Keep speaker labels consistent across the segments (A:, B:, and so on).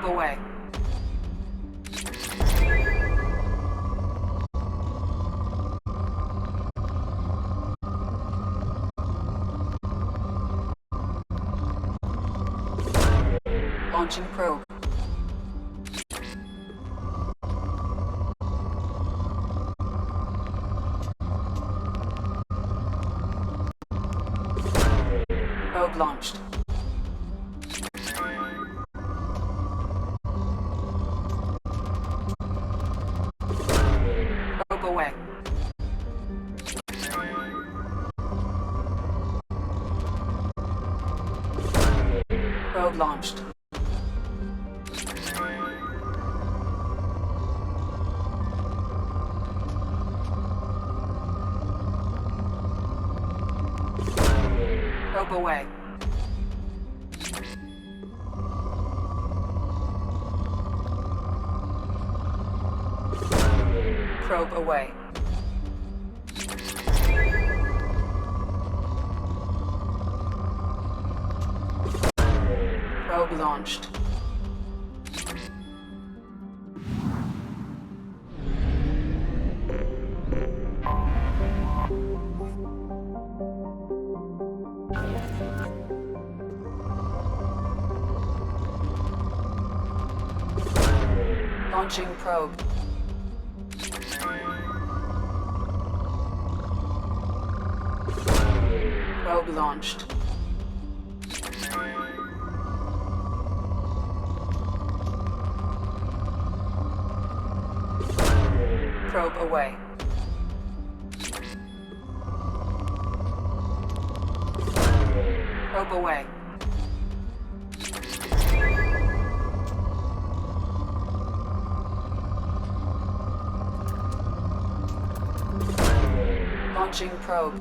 A: Probe away. Launching probe. Probe launched. Probe away. Probe launched. Probe away. Probe away. Probe launched. Launching probe. Probe launched. Probe away. Probe away. Launching probe.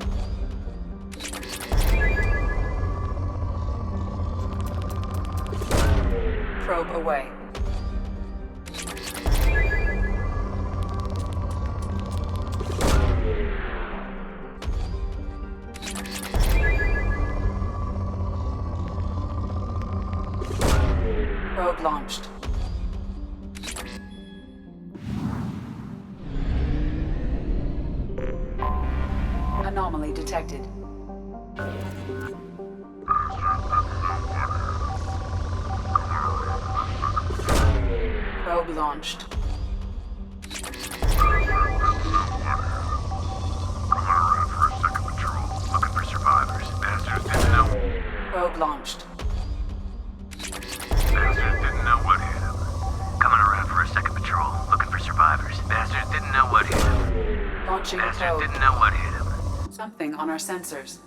A: Probe away. Probe launched. Anomaly detected. Probe launched. Probe launched.
B: Bastards didn't know what hit him. Coming around for a second patrol, looking for survivors. Bastards didn't know what hit him.
A: Launching
B: Bastards
A: probe.
B: didn't know what hit him.
A: Something on our sensors.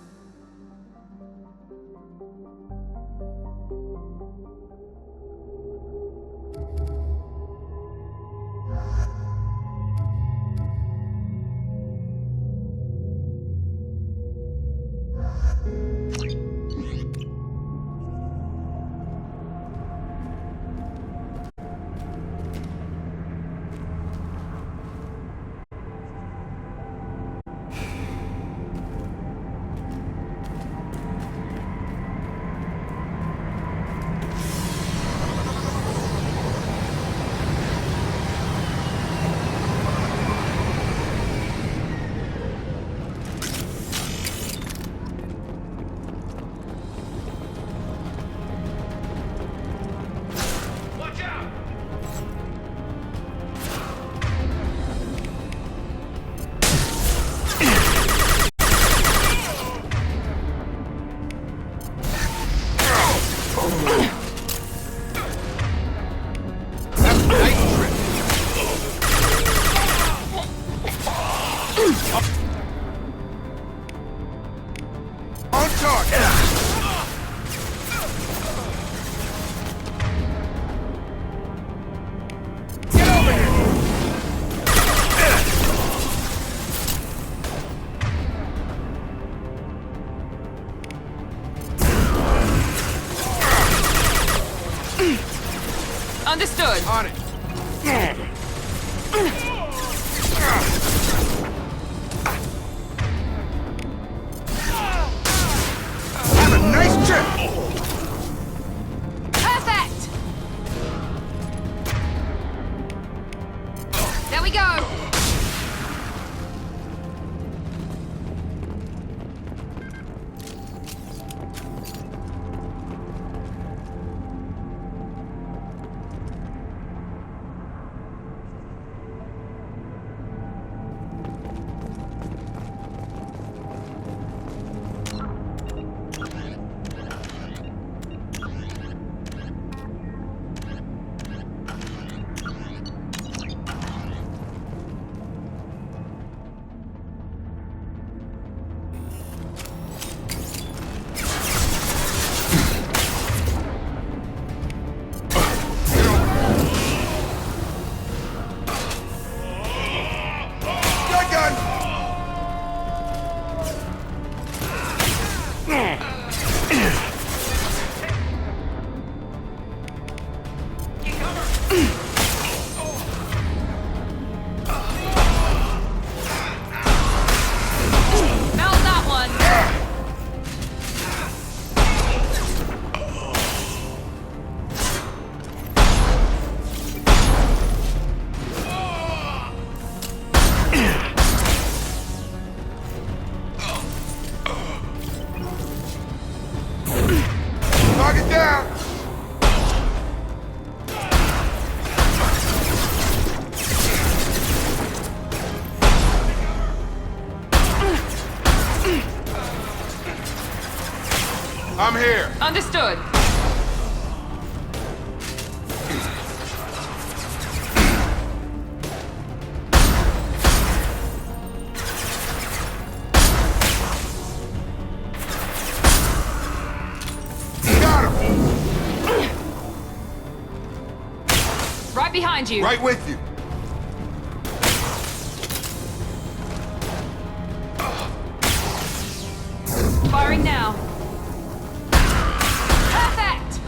C: I'm here.
D: Understood.
C: Got him.
D: Right behind you.
C: Right with you.
D: Firing now. Perfect!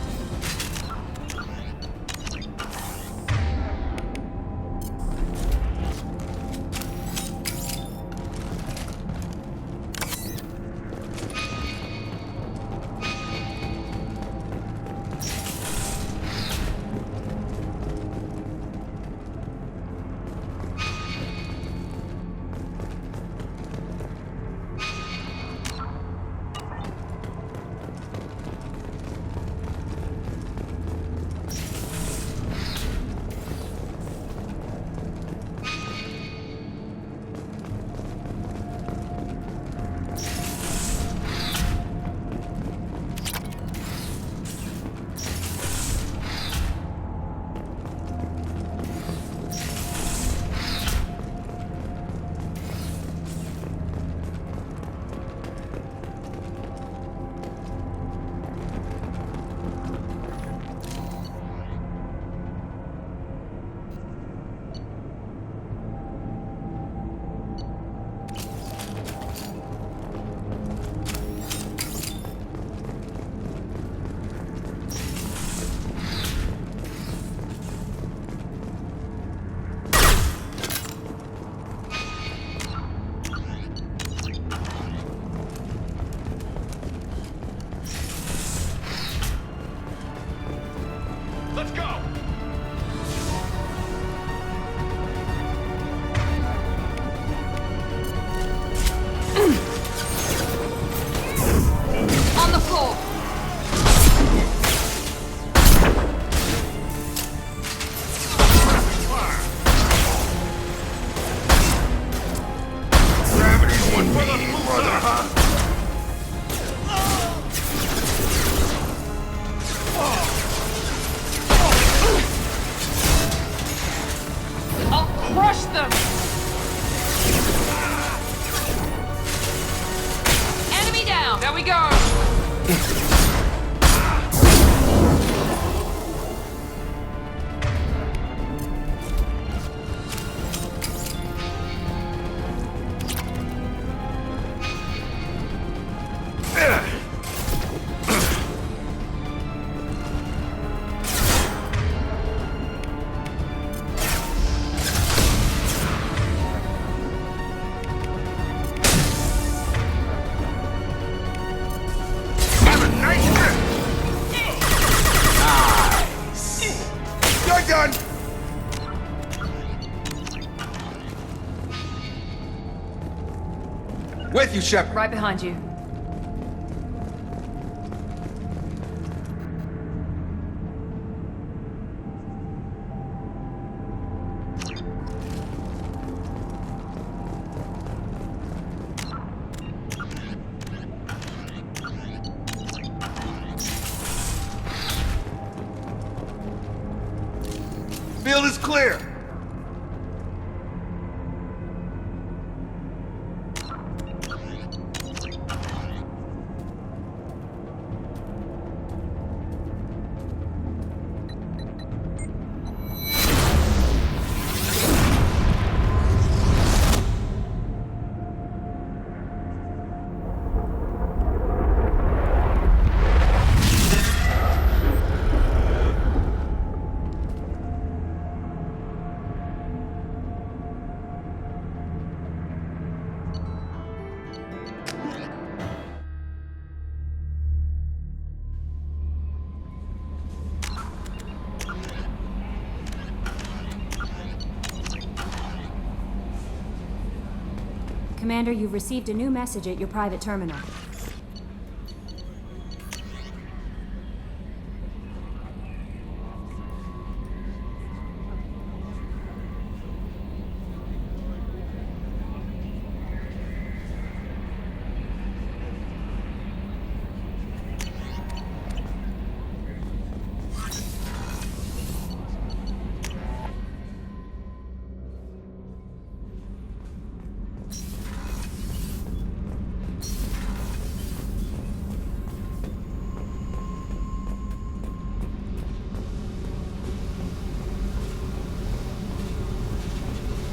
C: Let's go.
D: On the floor.
C: Gravity's one for the brother, huh?
D: I'll crush them. Enemy down. There we go.
C: Have a nice trip. Nice. You're done. With you, Shepard.
D: Right behind you.
C: Field is clear.
E: Commander, you've received a new message at your private terminal.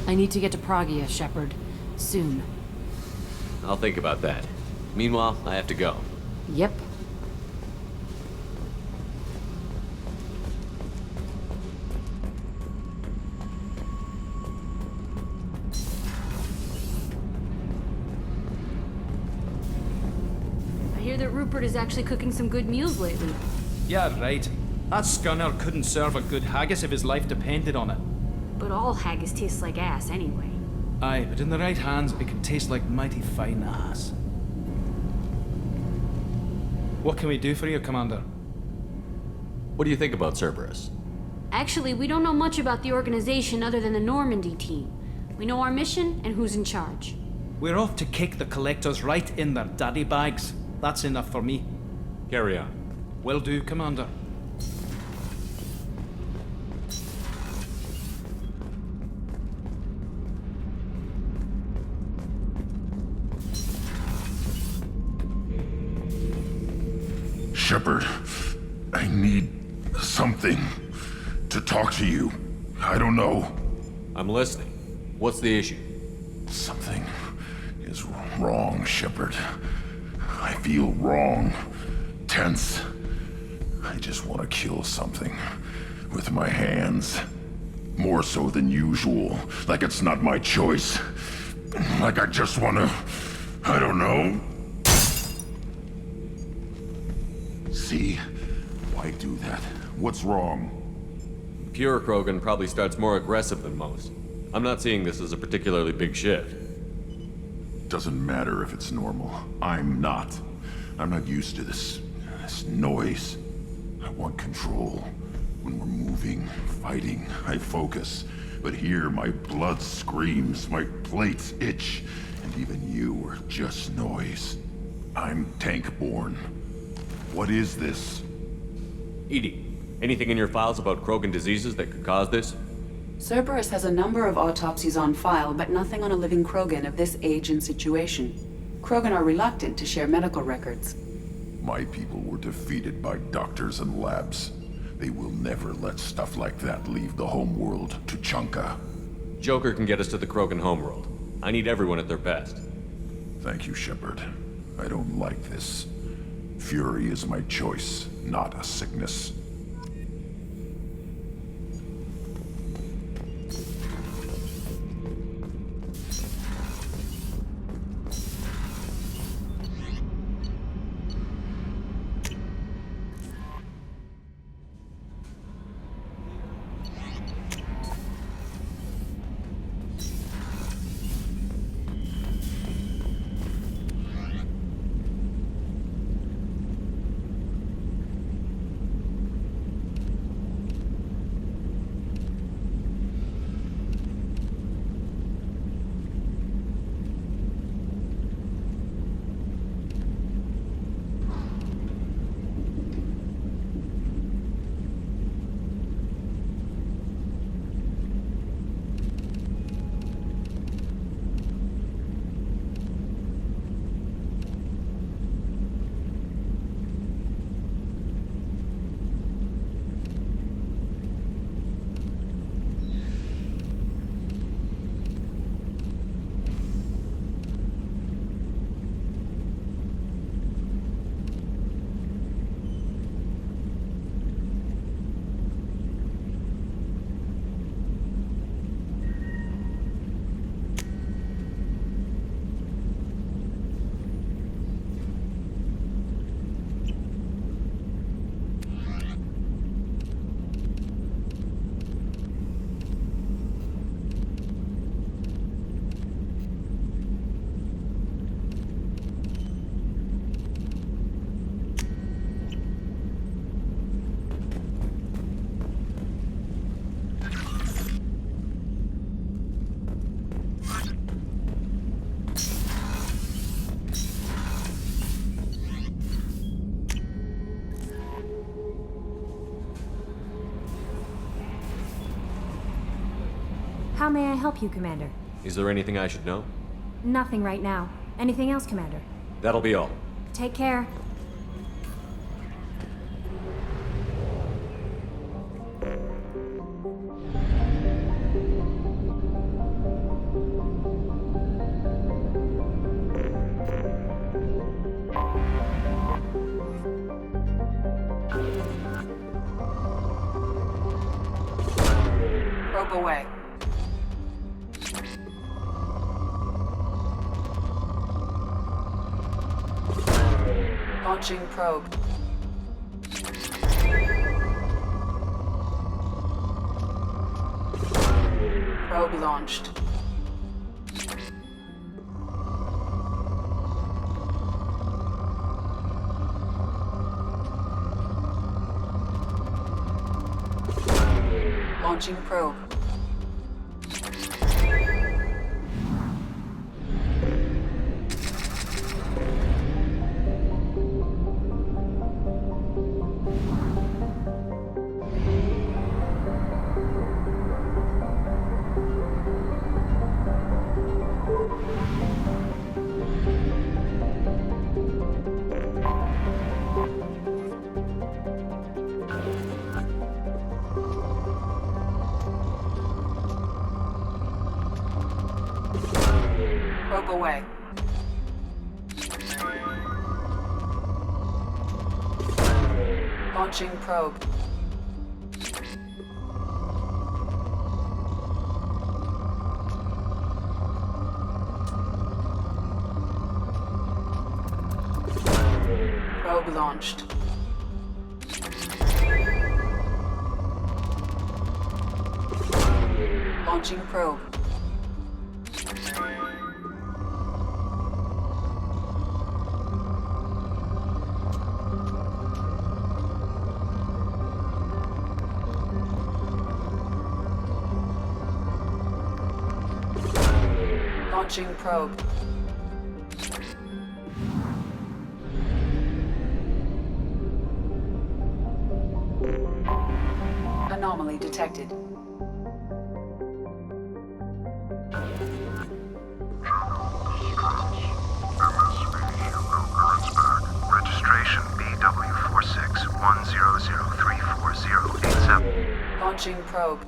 F: I need to get to Pragia, Shepard. Soon.
G: I'll think about that. Meanwhile, I have to go.
F: Yep. I hear that Rupert is actually cooking some good meals lately.
H: Yeah, right. That scunner couldn't serve a good haggis if his life depended on it.
E: But all haggis tastes like ass anyway.
H: Aye, but in the right hands, it can taste like mighty fine ass. What can we do for you, Commander?
G: What do you think about Cerberus?
E: Actually, we don't know much about the organization other than the Normandy team. We know our mission and who's in charge.
H: We're off to kick the collectors right in their daddy bags. That's enough for me.
G: Carry on.
H: Will do, Commander.
I: Shepard, I need something to talk to you. I don't know.
G: I'm listening. What's the issue?
I: Something is wrong, Shepard. I feel wrong, tense. I just want to kill something with my hands. More so than usual. Like it's not my choice. Like I just want to... I don't know. See? Why do that? What's wrong?
G: Pure Krogan probably starts more aggressive than most. I'm not seeing this as a particularly big shift.
I: Doesn't matter if it's normal. I'm not. I'm not used to this noise. I want control. When we're moving, fighting, I focus. But here, my blood screams, my plates itch, and even you are just noise. I'm tank-born. What is this?
G: EDI, anything in your files about Krogan diseases that could cause this?
A: Cerberus has a number of autopsies on file, but nothing on a living Krogan of this age and situation. Krogan are reluctant to share medical records.
I: My people were defeated by doctors and labs. They will never let stuff like that leave the homeworld to Chunka.
G: Joker can get us to the Krogan homeworld. I need everyone at their best.
I: Thank you, Shepard. I don't like this. Fury is my choice, not a sickness.
E: How may I help you, Commander?
G: Is there anything I should know?
E: Nothing right now. Anything else, Commander?
G: That'll be all.
E: Take care.
A: away. Launching probe. Probe launched. Launching probe. Probe away. Launching probe. Probe launched. Launching probe. Launching probe. Anomaly detected.
B: Registration BW4610034087.
A: Launching probe.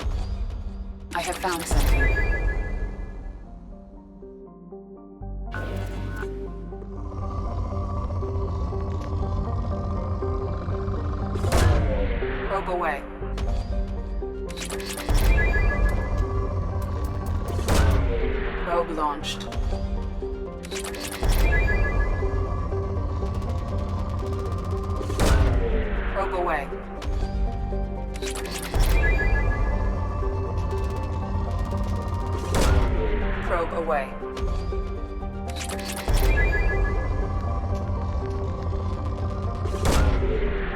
A: I have found something. Probe away. Probe launched. Probe away. Probe away.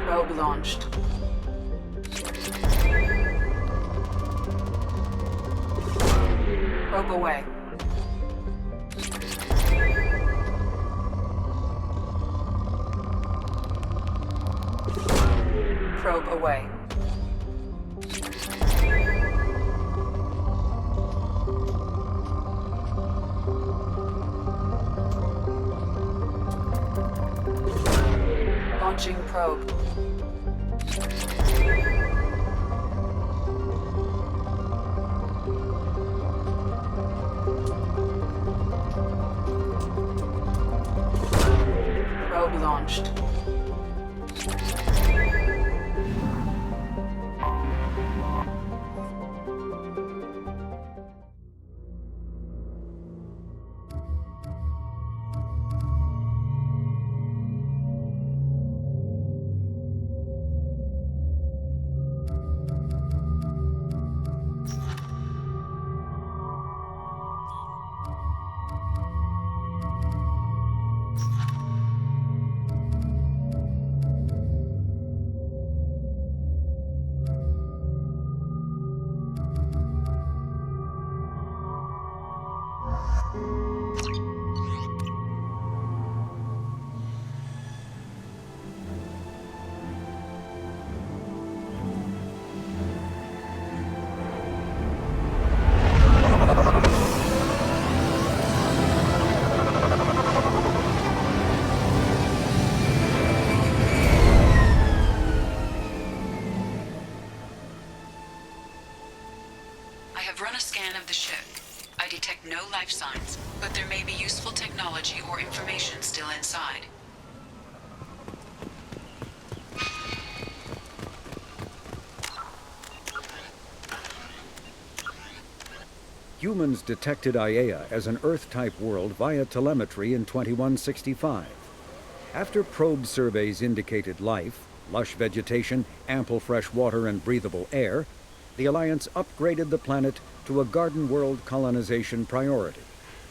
A: Probe launched. Probe away. Probe away. Launching probe. Probe launched. I have run a scan of the ship. I detect no life signs, but there may be useful technology or information still inside.
J: humans detected Aiea as an Earth-type world via telemetry in 2165. After probe surveys indicated life, lush vegetation, ample fresh water, and breathable air, the Alliance upgraded the planet to a garden world colonization priority.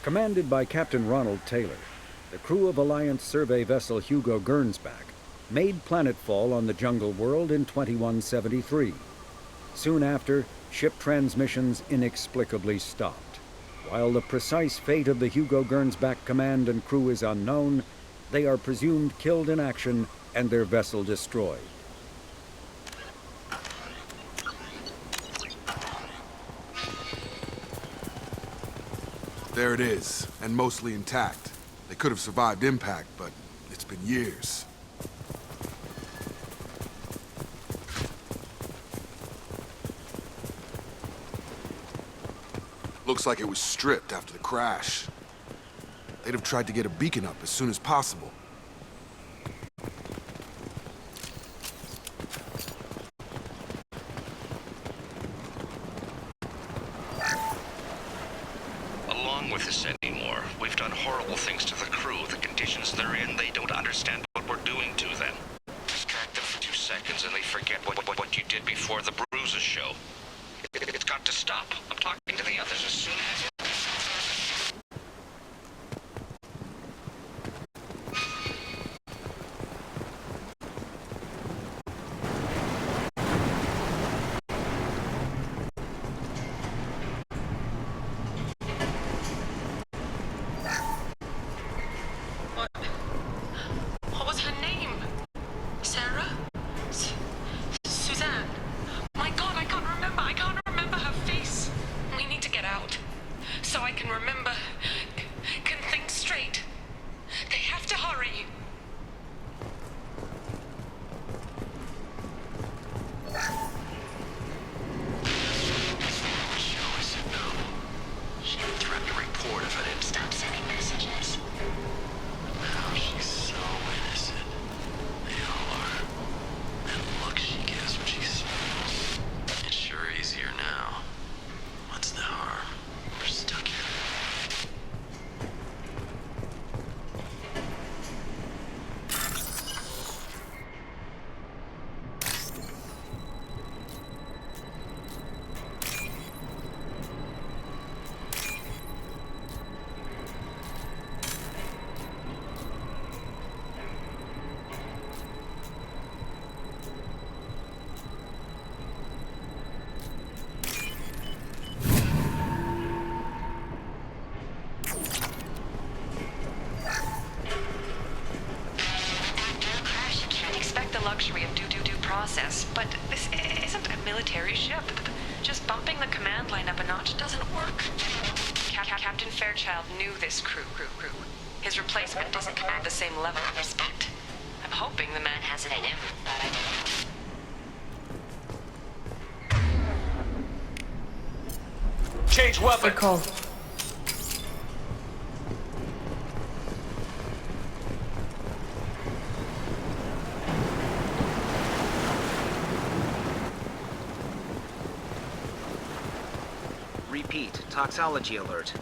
J: Commanded by Captain Ronald Taylor, the crew of Alliance survey vessel Hugo Gernsback made planetfall on the jungle world in 2173. Soon after, ship transmissions inexplicably stopped. While the precise fate of the Hugo Gernsback command and crew is unknown, they are presumed killed in action and their vessel destroyed.
C: There it is, and mostly intact. They could have survived impact, but it's been years. Looks like it was stripped after the crash. They'd have tried to get a beacon up as soon as possible.
K: Along with this anymore, we've done horrible things to the crew. The conditions they're in, they don't understand what we're doing to them. Distract them for 2 seconds and they forget what you did before the bruises show. It's got to stop. I'm talking to the others as soon as...
D: What was her name? Sarah? Suzanne? My God, I can't remember. I can't remember her face. We need to get out. So I can remember. Can think straight. They have to hurry.
K: Show us it, no. She would threaten to report if I didn't stop sending messages. Now she's so innocent. They all are. And look she gives when she smiles. It's sure easier now. What's the harm? We're stuck here.
L: Luxury of due process, but this isn't a military ship. Just bumping the command line up a notch doesn't work. Captain Fairchild knew this crew. His replacement doesn't command the same level of respect. I'm hoping the man has it in him.
B: Change weapon.
F: Good call.
M: Repeat, toxology alert.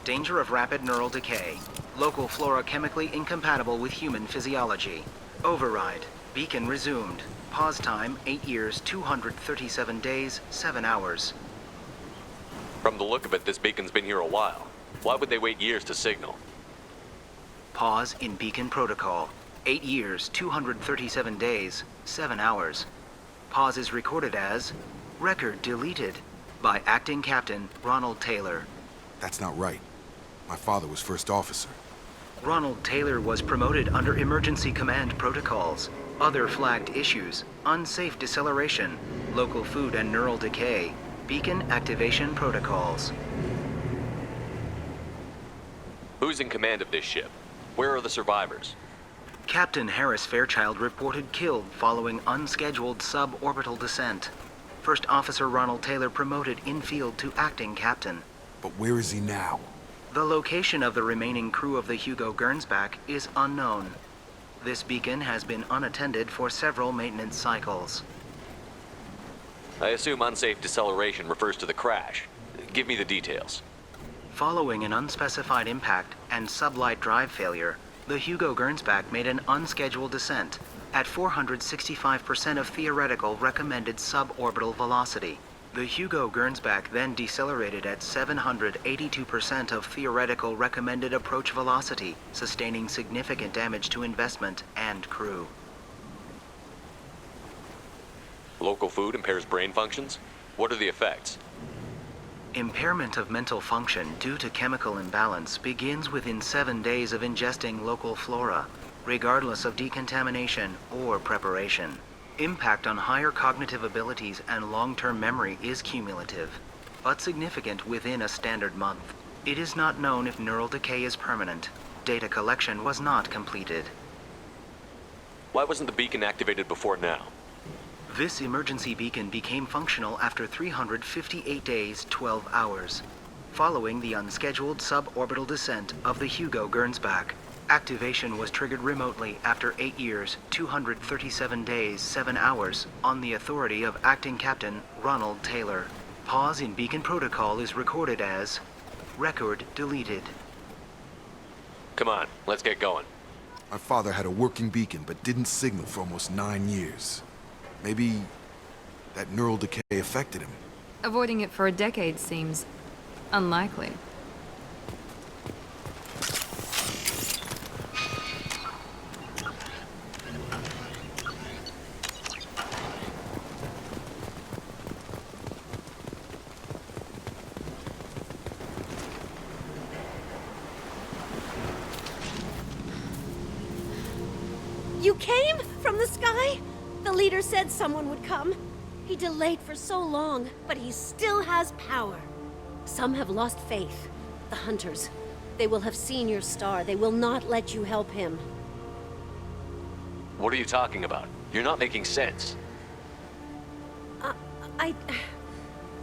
M: Danger of rapid neural decay. Local flora chemically incompatible with human physiology. Override. Beacon resumed. Pause time 8 years, 237 days, 7 hours.
G: From the look of it, this beacon's been here a while. Why would they wait years to signal?
M: Pause in beacon protocol. 8 years, 237 days, 7 hours. Pause is recorded as record deleted by Acting Captain Ronald Taylor.
C: That's not right. My father was first officer.
M: Ronald Taylor was promoted under emergency command protocols. Other flagged issues: unsafe deceleration, local food and neural decay, beacon activation protocols.
G: Who's in command of this ship? Where are the survivors?
M: Captain Harris Fairchild reported killed following unscheduled suborbital descent. First Officer Ronald Taylor promoted in-field to acting captain.
C: But where is he now?
M: The location of the remaining crew of the Hugo Gernsback is unknown. This beacon has been unattended for several maintenance cycles.
G: I assume unsafe deceleration refers to the crash. Give me the details.
M: Following an unspecified impact and sublight drive failure, the Hugo Gernsback made an unscheduled descent at 465% of theoretical recommended suborbital velocity. The Hugo Gernsback then decelerated at 782% of theoretical recommended approach velocity, sustaining significant damage to investment and crew.
G: Local food impairs brain functions? What are the effects?
M: Impairment of mental function due to chemical imbalance begins within 7 days of ingesting local flora, regardless of decontamination or preparation. Impact on higher cognitive abilities and long-term memory is cumulative, but significant within a standard month. It is not known if neural decay is permanent. Data collection was not completed.
G: Why wasn't the beacon activated before now?
M: This emergency beacon became functional after 358 days, 12 hours, following the unscheduled suborbital descent of the Hugo Gernsback. Activation was triggered remotely after 8 years, 237 days, 7 hours, on the authority of Acting Captain Ronald Taylor. Pause in beacon protocol is recorded as record deleted.
G: Come on, let's get going.
C: My father had a working beacon, but didn't signal for almost 9 years. Maybe that neural decay affected him.
N: Avoiding it for a decade seems unlikely.
O: You came from the sky? The leader said someone would come. He delayed for so long, but he still has power. Some have lost faith. The hunters. They will have seen your star. They will not let you help him.
G: What are you talking about? You're not making sense.
O: I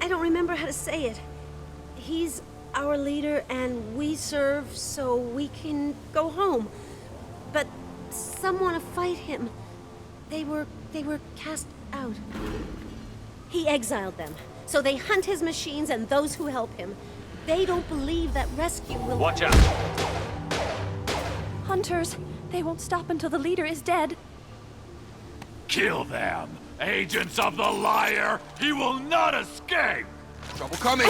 O: don't remember how to say it. He's our leader and we serve so we can go home. But some want to fight him. They were cast out. He exiled them, so they hunt his machines and those who help him. They don't believe that rescue will...
G: Watch out!
O: Hunters, they won't stop until the leader is dead.
P: Kill them! Agents of the liar! He will not escape!
C: Trouble coming!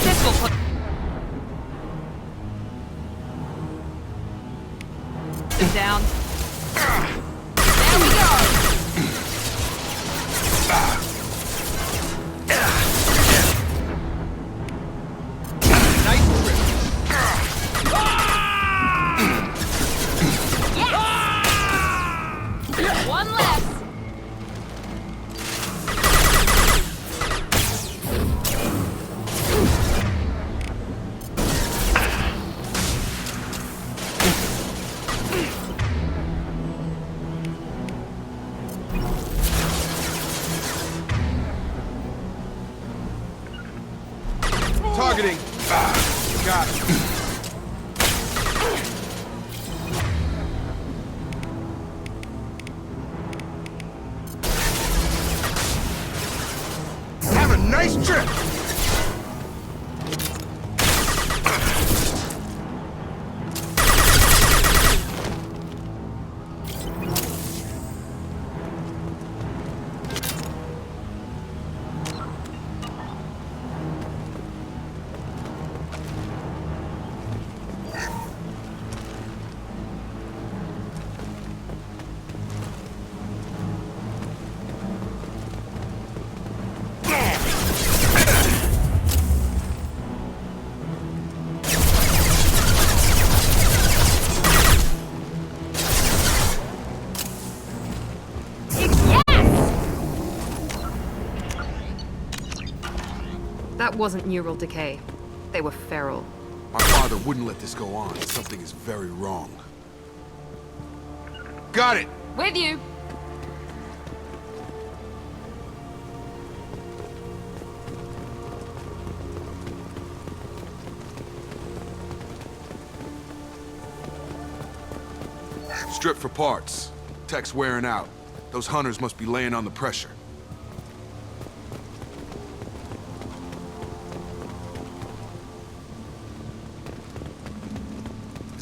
N: This will put... down. There we go!
C: Nice trip!
N: Yes! One less!
C: Targeting! Got it. Have a nice trip!
N: That wasn't neural decay. They were feral.
C: My father wouldn't let this go on. Something is very wrong. Got it!
N: With you!
C: Strip for parts. Tech's wearing out. Those hunters must be laying on the pressure.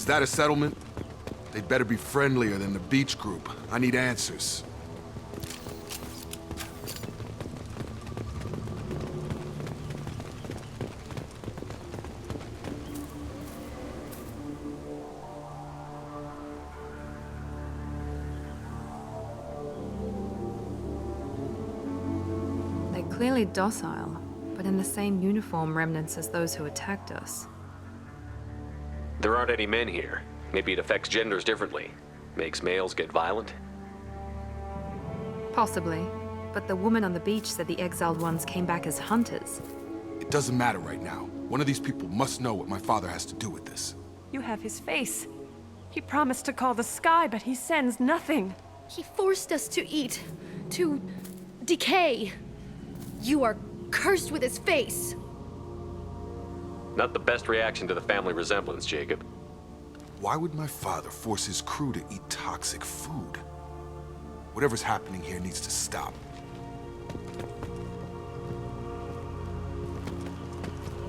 C: that a settlement? They'd better be friendlier than the beach group. I need answers.
N: They're clearly docile, but in the same uniform remnants as those who attacked us.
G: There aren't any men here. Maybe it affects genders differently. Makes males get violent?
N: Possibly. But the woman on the beach said the exiled ones came back as hunters.
C: It doesn't matter right now. One of these people must know what my father has to do with this.
Q: You have his face. He promised to call the sky, but he sends nothing.
R: He forced us to eat, to decay. You are cursed with his face.
G: Not the best reaction to the family resemblance, Jacob.
C: Why would my father force his crew to eat toxic food? Whatever's happening here needs to stop.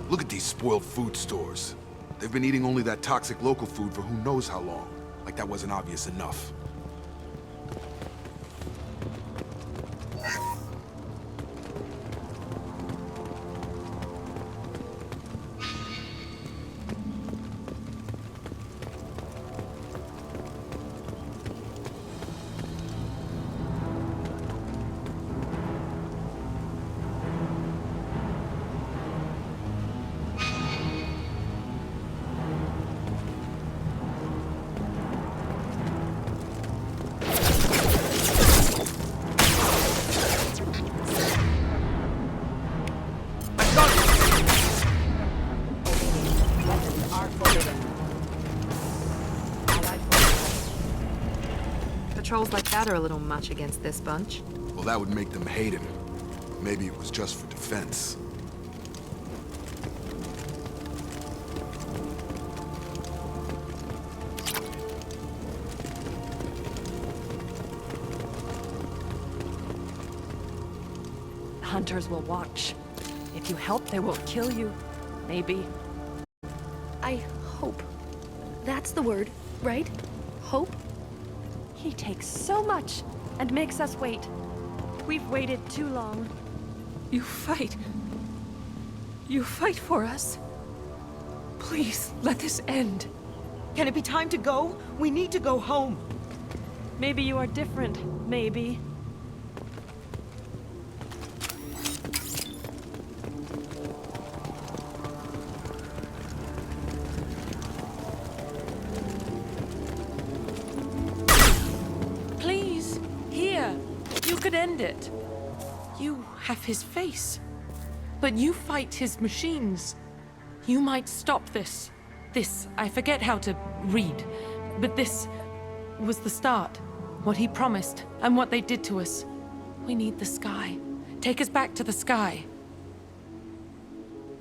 C: Look at these spoiled food stores. They've been eating only that toxic local food for who knows how long. Like that wasn't obvious enough.
N: Patrols like that are a little much against this bunch.
C: Well, that would make them hate him. Maybe it was just for defense.
Q: Hunters will watch. If you help, they won't kill you. Maybe.
R: I hope. That's the word, right? Hope?
Q: He takes so much and makes us wait. We've waited too long.
S: You fight. You fight for us. Please, let this end.
T: Can it be time to go? We need to go home.
Q: Maybe you are different. Maybe.
S: Please, here. You could end it. You have his face. But you fight his machines. You might stop this. This, I forget how to read. But this was the start. What he promised, and what they did to us. We need the sky. Take us back to the sky.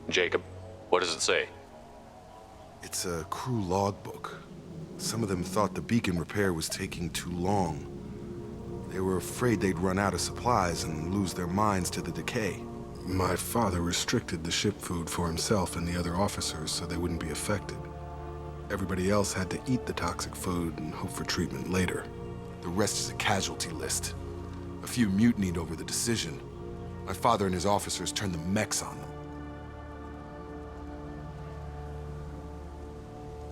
G: Jacob, what does it say?
C: It's a crew logbook. Some of them thought the beacon repair was taking too long. They were afraid they'd run out of supplies and lose their minds to the decay. My father restricted the ship food for himself and the other officers so they wouldn't be affected. Everybody else had to eat the toxic food and hope for treatment later. The rest is a casualty list. A few mutinied over the decision. My father and his officers turned the mechs on them.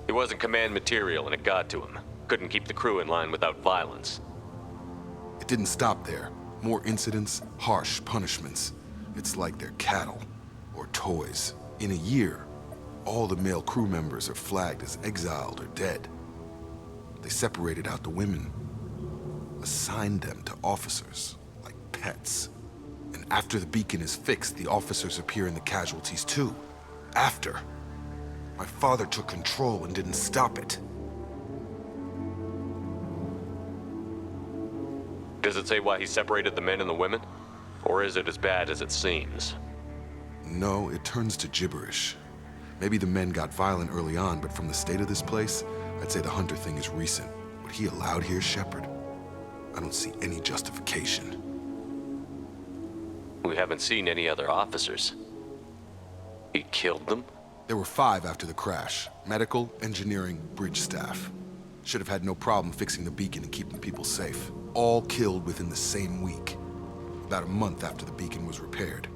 G: He wasn't command material and it got to him. Couldn't keep the crew in line without violence.
C: It didn't stop there. More incidents, harsh punishments. It's like they're cattle or toys. In a year, all the male crew members are flagged as exiled or dead. They separated out the women, assigned them to officers, like pets. And after the beacon is fixed, the officers appear in the casualties too. After. My father took control and didn't stop it.
G: Does it say why he separated the men and the women? Or is it as bad as it seems?
C: No, it turns to gibberish. Maybe the men got violent early on, but from the state of this place, I'd say the Hunter thing is recent. What he allowed here, Shepard, I don't see any justification.
G: We haven't seen any other officers. He killed them?
C: There were 5 after the crash. Medical, engineering, bridge staff. Should have had no problem fixing the beacon and keeping people safe. All killed within the same week. About a month after the beacon was repaired.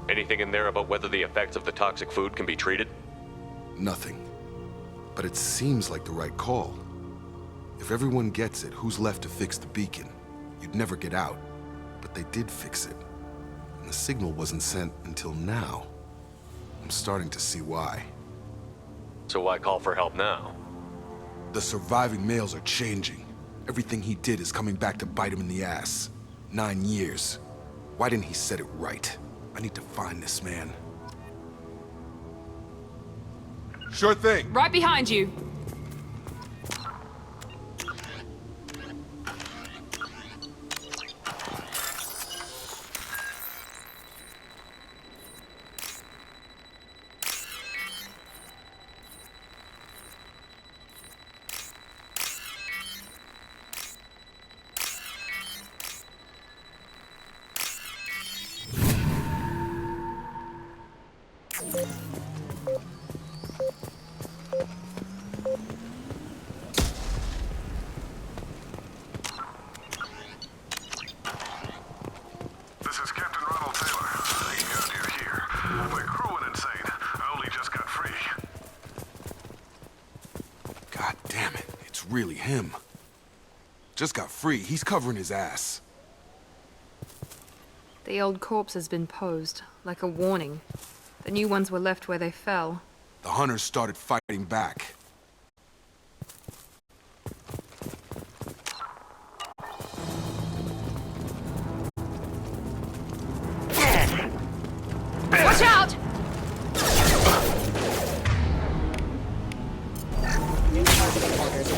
G: Anything in there about whether the effects of the toxic food can be treated?
C: Nothing. But it seems like the right call. If everyone gets it, who's left to fix the beacon? You'd never get out. But they did fix it. And the signal wasn't sent until now. I'm starting to see why.
G: So why call for help now?
C: The surviving males are changing. Everything he did is coming back to bite him in the ass. 9 years. Why didn't he set it right? I need to find this man. Sure thing.
F: Right behind you.
C: Really him. Just got free. He's covering his ass.
N: The old corpse has been posed, like a warning. The new ones were left where they fell.
C: The hunters started fighting back.
F: Watch out!
U: New targeting orders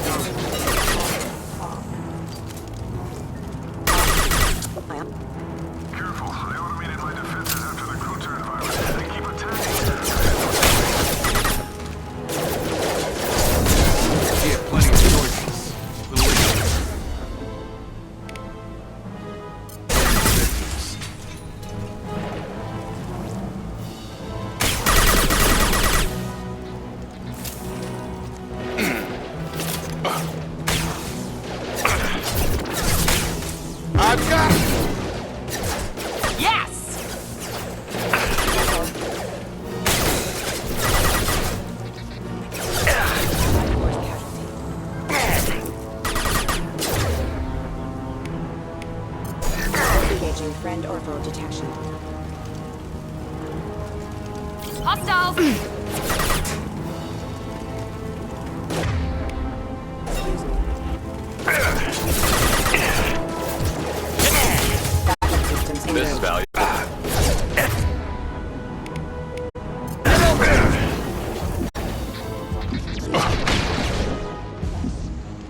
P: Careful, I automated my defenses after the crew turned violent. They keep attacking.
C: He had plenty of choices. I got it!
F: Yes!
U: Engaging friend or foe detection.
F: Hostiles!
G: This is valuable.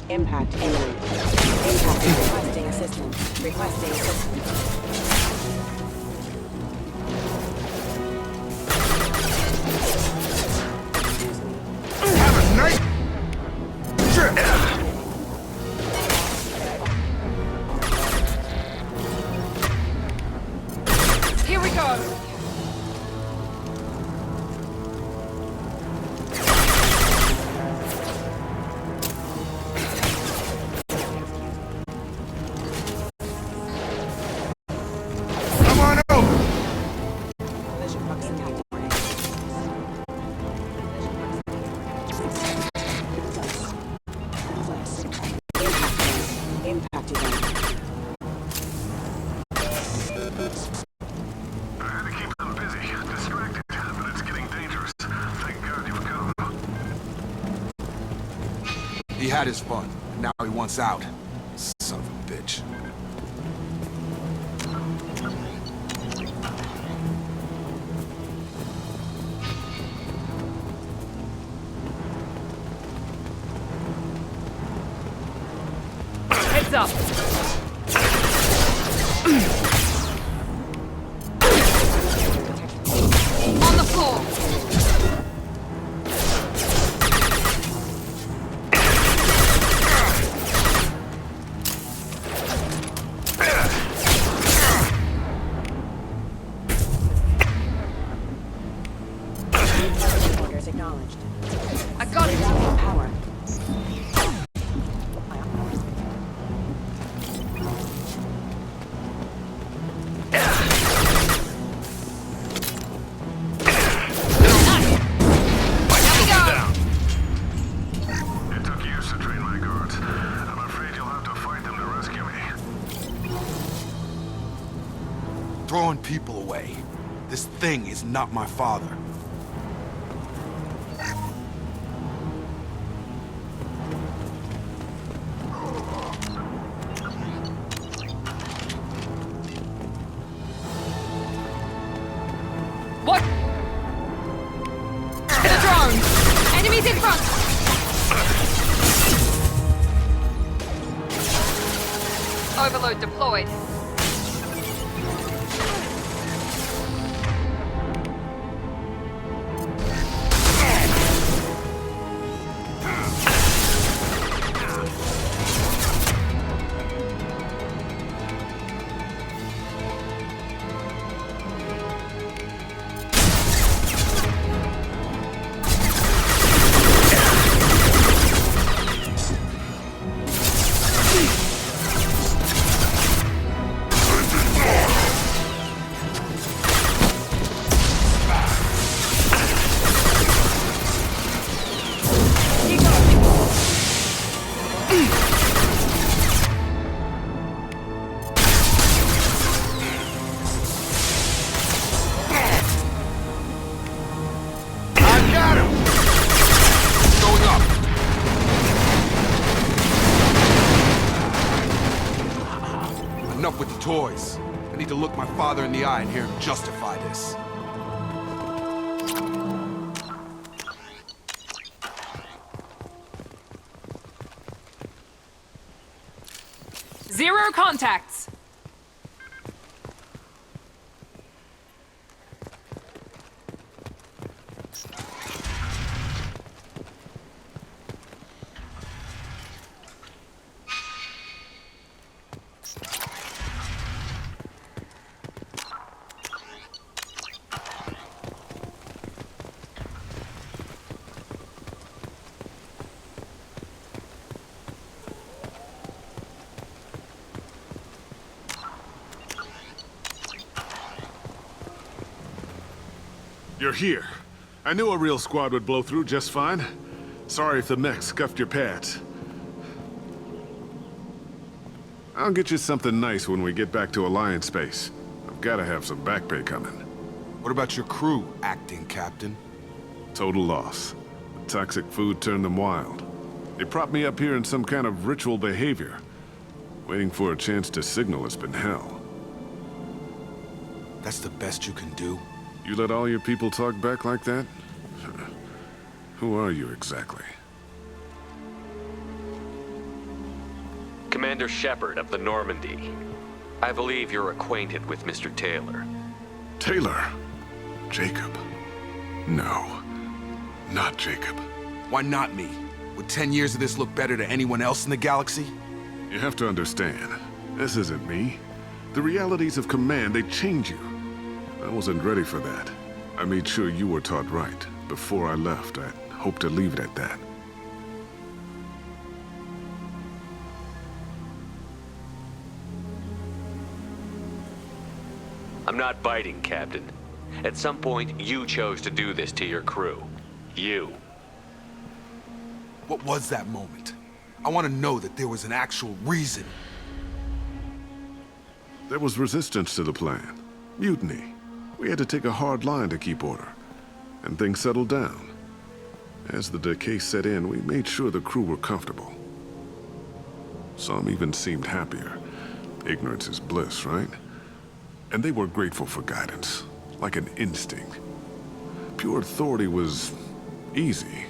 U: Impact imminent. Impact requesting assistance. Requesting assistance.
C: Have a nice trip.
F: Here we go!
C: Come on over.
U: Collision proximity warning. Impact event.
P: I had to keep them busy, distracted, but it's getting dangerous. Thank God you've come.
C: He had his fun. Now he wants out. Son of a bitch.
F: Heads up! On the floor!
C: throwing people away. This thing is not my father.
F: What? To the drone! Enemies in front! Overload deployed.
C: Enough with the toys. I need to look my father in the eye and hear him justify this.
F: Zero contacts.
H: You're here. I knew a real squad would blow through just fine. Sorry if the mech scuffed your pads. I'll get you something nice when we get back to Alliance space. I've gotta have some back pay coming.
C: What about your crew, acting captain?
H: Total loss. The toxic food turned them wild. They propped me up here in some kind of ritual behavior. Waiting for a chance to signal has been hell.
C: That's the best you can do?
H: You let all your people talk back like that? Who are you exactly?
G: Commander Shepard of the Normandy. I believe you're acquainted with Mr. Taylor.
H: Taylor? Jacob? No, not Jacob.
C: Why not me? Would 10 years of this look better to anyone else in the galaxy?
H: You have to understand, this isn't me. The realities of command, they change you. I wasn't ready for that. I made sure you were taught right. Before I left, I hope to leave it at that.
G: I'm not biting, Captain. At some point, you chose to do this to your crew. You.
C: What was that moment? I want to know that there was an actual reason.
H: There was resistance to the plan. Mutiny. We had to take a hard line to keep order. And things settled down. As the decay set in, we made sure the crew were comfortable. Some even seemed happier. Ignorance is bliss, right? And they were grateful for guidance, like an instinct. Pure authority was easy,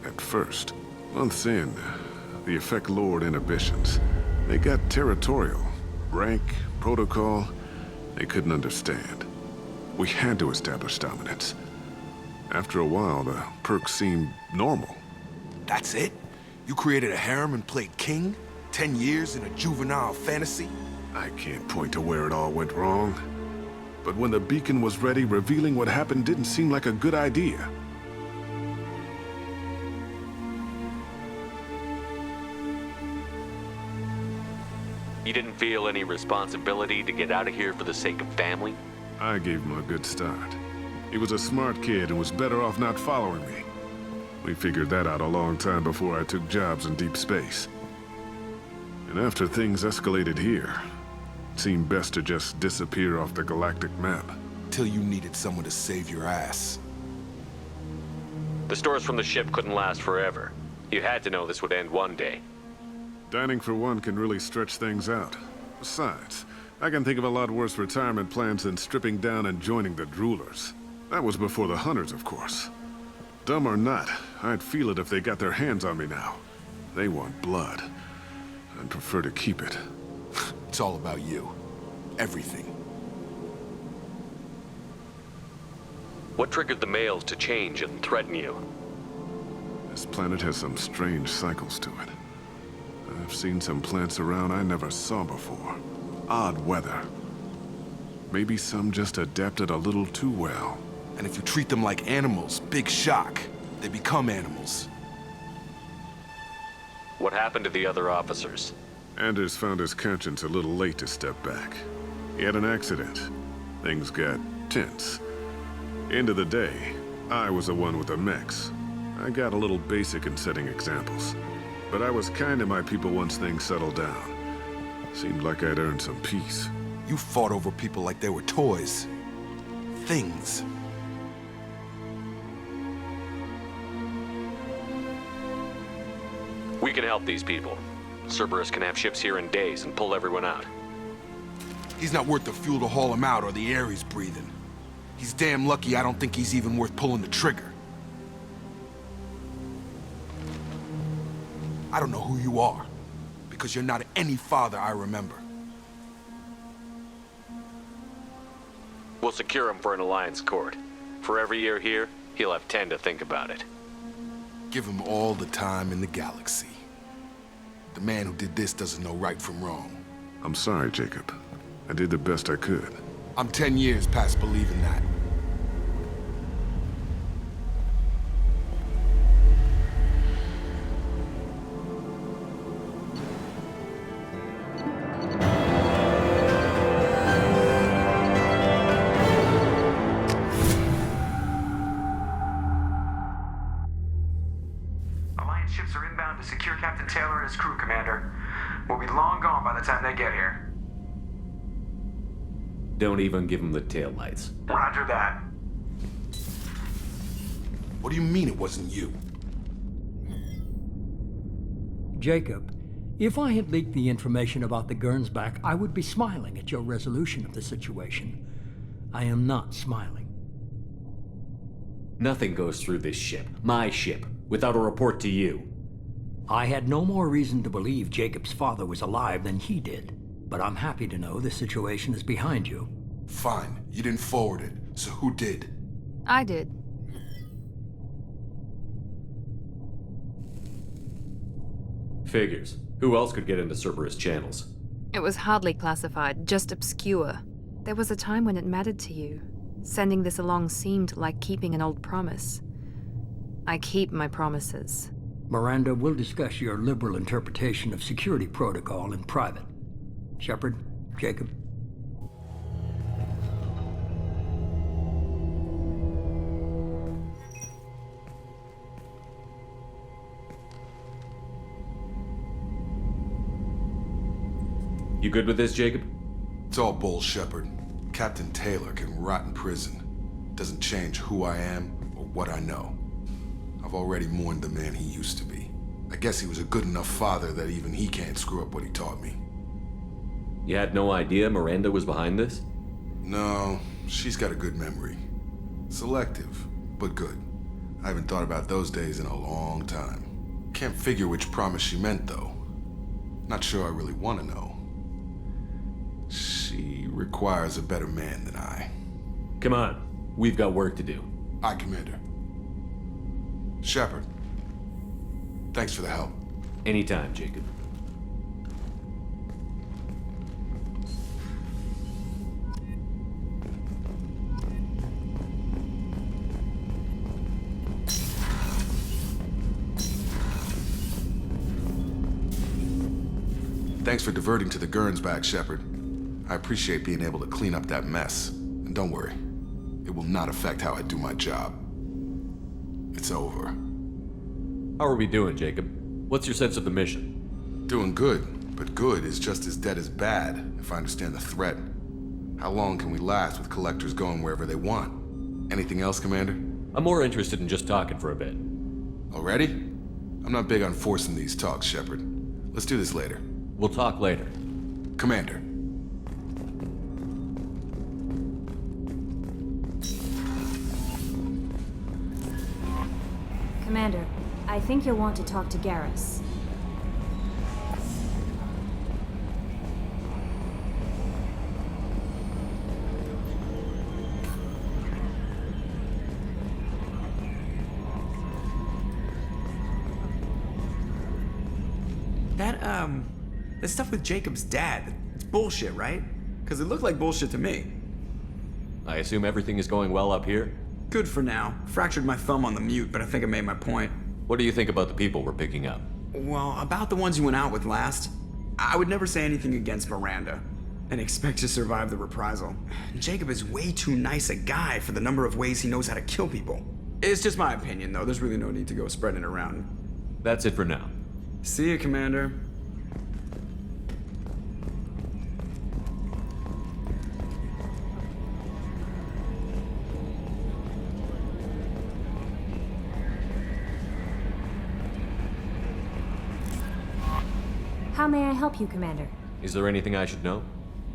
H: at first. Months in, the effect lowered inhibitions. They got territorial. Rank, protocol, they couldn't understand. We had to establish dominance. After a while, the perks seemed normal.
C: That's it? You created a harem and played king? 10 years in a juvenile fantasy?
H: I can't point to where it all went wrong. But when the beacon was ready, revealing what happened didn't seem like a good idea.
G: You didn't feel any responsibility to get out of here for the sake of family?
H: I gave him a good start. He was a smart kid and was better off not following me. We figured that out a long time before I took jobs in deep space. And after things escalated here, Seemed best to just disappear off the galactic map.
C: Till you needed someone to save your ass.
G: The stores from the ship couldn't last forever. You had to know this would end one day.
H: Dining for one can really stretch things out. Besides, I can think of a lot worse retirement plans than stripping down and joining the droolers. That was before the hunters, of course. Dumb or not, I'd feel it if they got their hands on me now. They want blood. I'd prefer to keep it.
C: It's all about you. Everything.
G: What triggered the males to change and threaten you?
H: This planet has some strange cycles to it. I've seen some plants around I never saw before. Odd weather. Maybe some just adapted a little too well.
C: And if you treat them like animals, big shock. They become animals.
G: What happened to the other officers?
H: Anders found his conscience a little late to step back. He had an accident. Things got tense. End of the day, I was the one with the mechs. I got a little basic in setting examples. But I was kind to my people once things settled down. Seemed like I'd earned some peace.
C: You fought over people like they were toys. Things.
G: We can help these people. Cerberus can have ships here in days and pull everyone out.
C: He's not worth the fuel to haul him out or the air he's breathing. He's damn lucky I don't think he's even worth pulling the trigger. I don't know who you are, because you're not any father I remember.
G: We'll secure him for an alliance court. For every year here, he'll have 10 to think about it.
C: Give him all the time in the galaxy. The man who did this doesn't know right from wrong.
H: I'm sorry, Jacob. I did the best I could.
C: I'm 10 years past believing that.
I: Alliance ships are inbound to secure Captain Taylor and his crew, Commander. We'll be long gone by the time they get here.
V: Don't even give him the taillights.
I: Roger that.
C: What do you mean it wasn't you?
W: Jacob, if I had leaked the information about the Gernsback, I would be smiling at your resolution of the situation. I am not smiling.
V: Nothing goes through this ship, my ship, without a report to you.
W: I had no more reason to believe Jacob's father was alive than he did. But I'm happy to know the situation is behind you.
C: Fine. You didn't forward it, so who did?
N: I did.
V: Figures. Who else could get into Cerberus channels?
N: It was hardly classified, just obscure. There was a time when it mattered to you. Sending this along seemed like keeping an old promise. I keep my promises.
W: Miranda, we'll discuss your liberal interpretation of security protocol in private. Shepard, Jacob.
V: You good with this, Jacob?
C: It's all bull, Shepard. Captain Taylor can rot in prison. Doesn't change who I am or what I know. I've already mourned the man he used to be. I guess he was a good enough father that even he can't screw up what he taught me.
V: You had no idea Miranda was behind this?
C: No, she's got a good memory. Selective, but good. I haven't thought about those days in a long time. Can't figure which promise she meant, though. Not sure I really want to know. She requires a better man than I.
V: Come on, we've got work to do.
C: Aye, Commander. Shepard, thanks for the help.
V: Anytime, Jacob.
C: Thanks for diverting to the Gernsback, Shepard. I appreciate being able to clean up that mess. And don't worry, it will not affect how I do my job. It's over.
V: How are we doing, Jacob? What's your sense of the mission?
C: Doing good. But good is just as dead as bad, if I understand the threat. How long can we last with collectors going wherever they want? Anything else, Commander?
G: I'm more interested in just talking for a bit.
C: Already? I'm not big on forcing these talks, Shepard. Let's do this later.
G: We'll talk later.
C: Commander.
A: Commander, I think you'll want to talk to Garrus.
I: That stuff with Jacob's dad, it's bullshit, right? Because it looked like bullshit to me.
G: I assume everything is going well up here?
I: Good for now. Fractured my thumb on the mute, but I think I made my point.
G: What do you think about the people we're picking up?
I: Well, about the ones you went out with last, I would never say anything against Miranda and expect to survive the reprisal. Jacob is way too nice a guy for the number of ways he knows how to kill people. It's just my opinion, though. There's really no need to go spreading it around.
G: That's it for now.
I: See you, Commander.
A: How may I help you, Commander?
G: Is there anything I should know?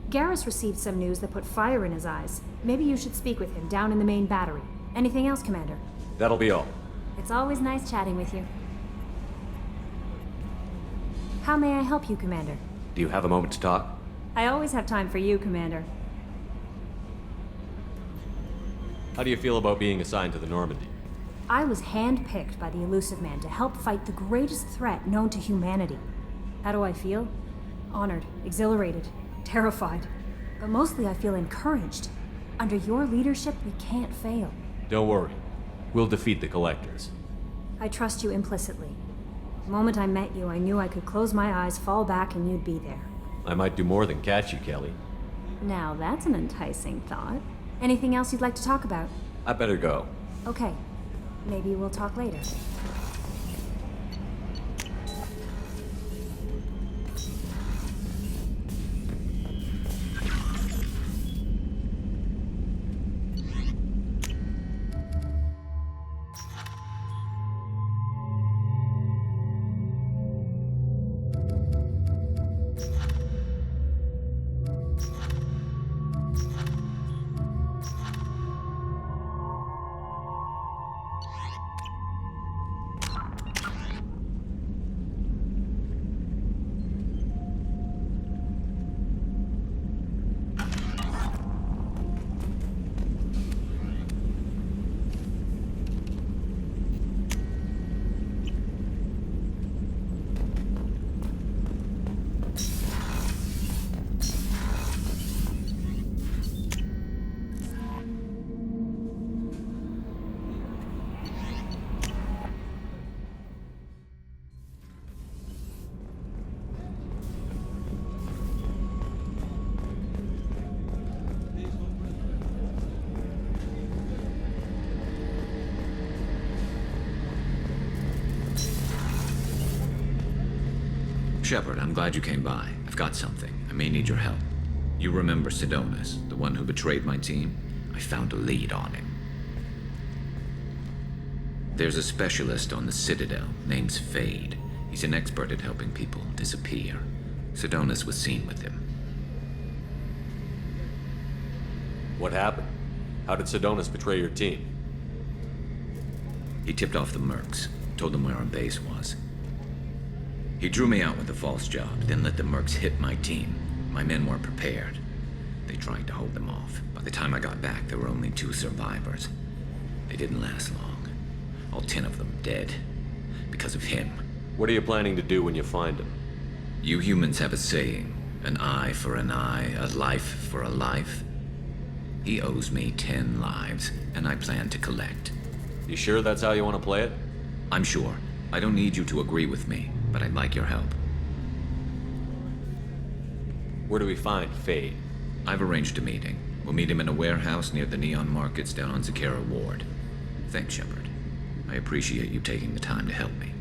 A: Garrus received some news that put fire in his eyes. Maybe you should speak with him down in the main battery. Anything else, Commander?
G: That'll be all.
A: It's always nice chatting with you. How may I help you, Commander?
G: Do you have a moment to talk?
A: I always have time for you, Commander.
G: How do you feel about being assigned to the Normandy?
A: I was handpicked by the Elusive Man to help fight the greatest threat known to humanity. How do I feel? Honored, exhilarated, terrified. But mostly I feel encouraged. Under your leadership, we can't fail.
G: Don't worry. We'll defeat the Collectors.
A: I trust you implicitly. The moment I met you, I knew I could close my eyes, fall back, and you'd be there.
G: I might do more than catch you, Kelly.
A: Now that's an enticing thought. Anything else you'd like to talk about?
G: I better go.
A: Okay. Maybe we'll talk later.
E: Shepard, I'm glad you came by. I've got something. I may need your help. You remember Sidonus, the one who betrayed my team? I found a lead on him. There's a specialist on the Citadel, name's Fade. He's an expert at helping people disappear. Sidonus was seen with him.
G: What happened? How did Sidonus betray your team?
E: He tipped off the mercs, told them where our base was. He drew me out with a false job, then let the mercs hit my team. My men weren't prepared. They tried to hold them off. By the time I got back, there were only 2 survivors. They didn't last long. All 10 of them dead. Because of him.
G: What are you planning to do when you find him?
E: You humans have a saying, an eye for an eye, a life for a life. He owes me 10 lives, and I plan to collect.
G: You sure that's how you want to play it?
E: I'm sure. I don't need you to agree with me, but I'd like your help.
G: Where do we find Fade?
E: I've arranged a meeting. We'll meet him in a warehouse near the Neon Markets down on Zakera Ward. Thanks, Shepard. I appreciate you taking the time to help me.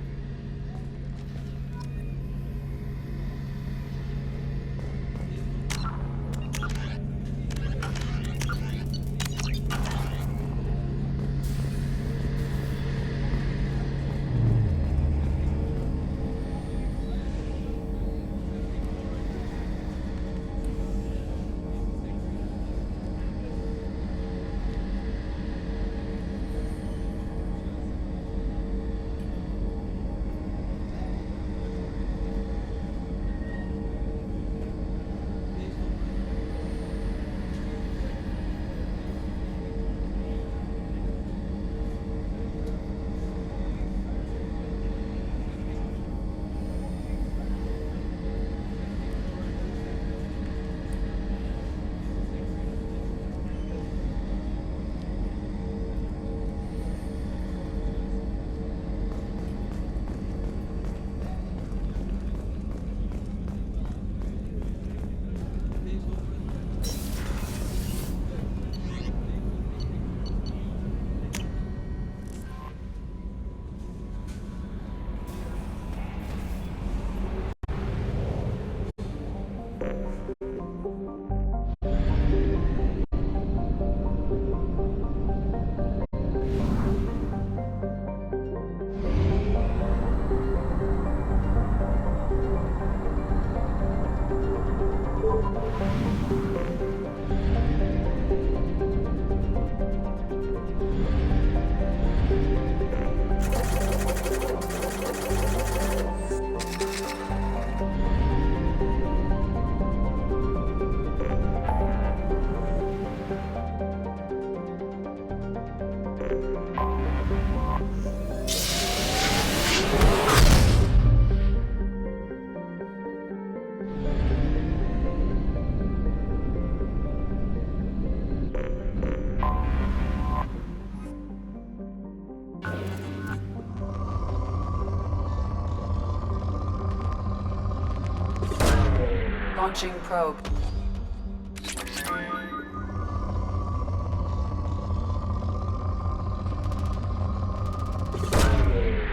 U: Launching probe.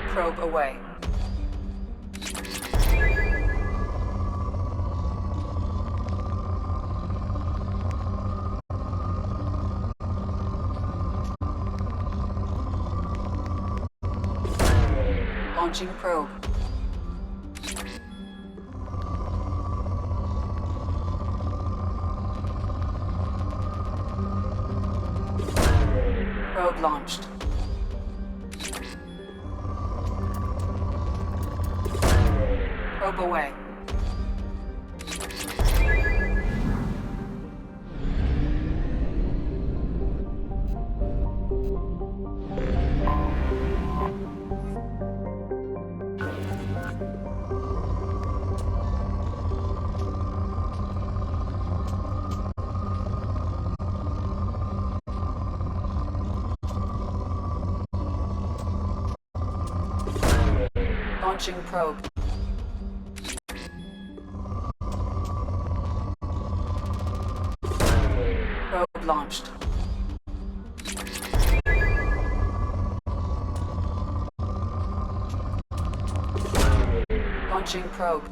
U: Probe away. Launching probe. Probe launched. Probe away. Launching probe. Probe launched. Launching probe.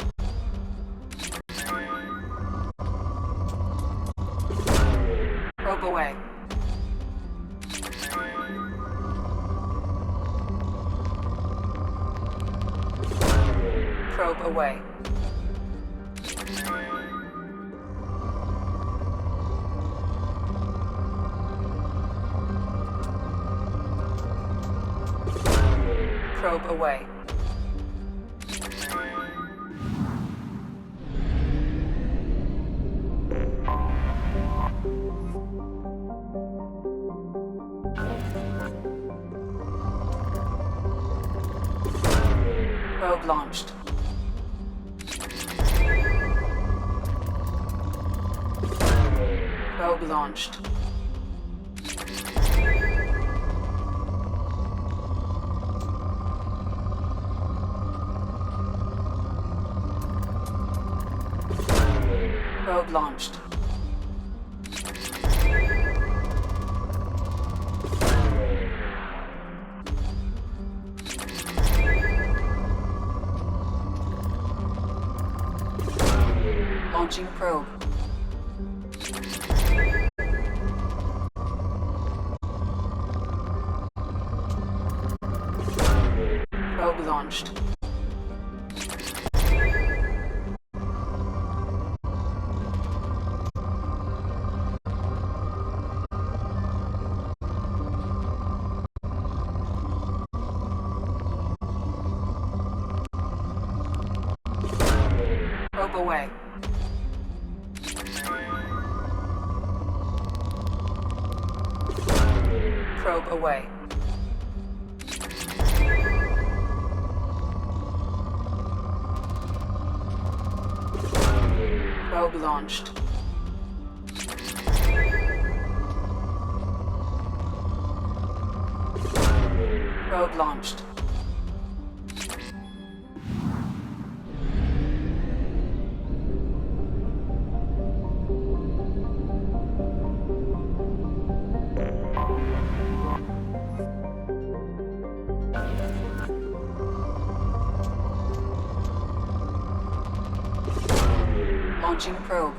U: Probe away. Probe away. Probe away. Probe launched. Probe launched. Probe launched. Launching probe. Probe launched. Probe away. Probe away. Probe launched. Probe launched. Launching probe.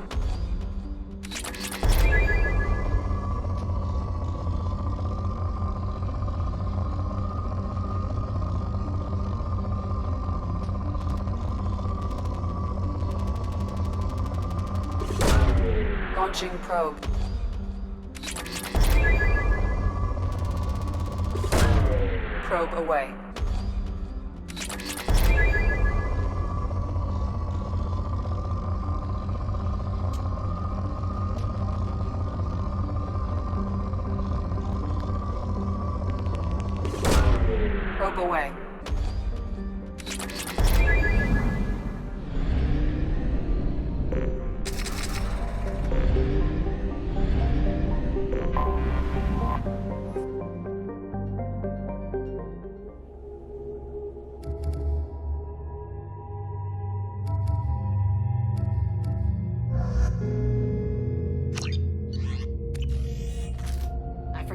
U: Launching probe. Probe away. Probe away.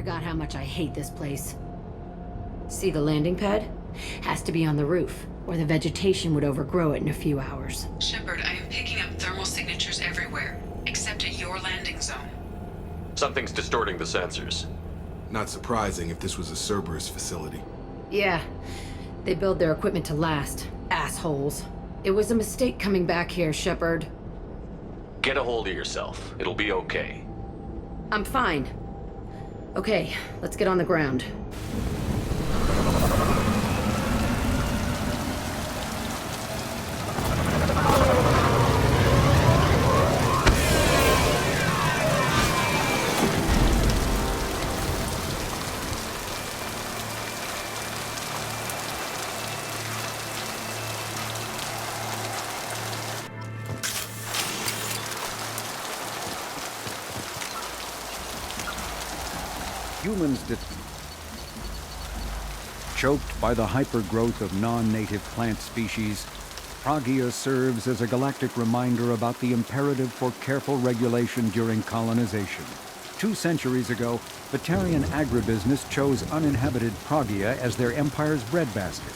D: forgot how much I hate this place. See the landing pad? Has to be on the roof, or the vegetation would overgrow it in a few hours.
L: Shepard, I am picking up thermal signatures everywhere, except at your landing zone.
G: Something's distorting the sensors.
C: Not surprising if this was a Cerberus facility.
D: Yeah, they build their equipment to last. Assholes. It was a mistake coming back here, Shepard.
G: Get a hold of yourself. It'll be okay.
D: I'm fine. Okay, let's get on the ground.
J: Humans choked by the hypergrowth of non-native plant species, Pragia serves as a galactic reminder about the imperative for careful regulation during colonization. 2 centuries ago, Batarian agribusiness chose uninhabited Pragia as their empire's breadbasket.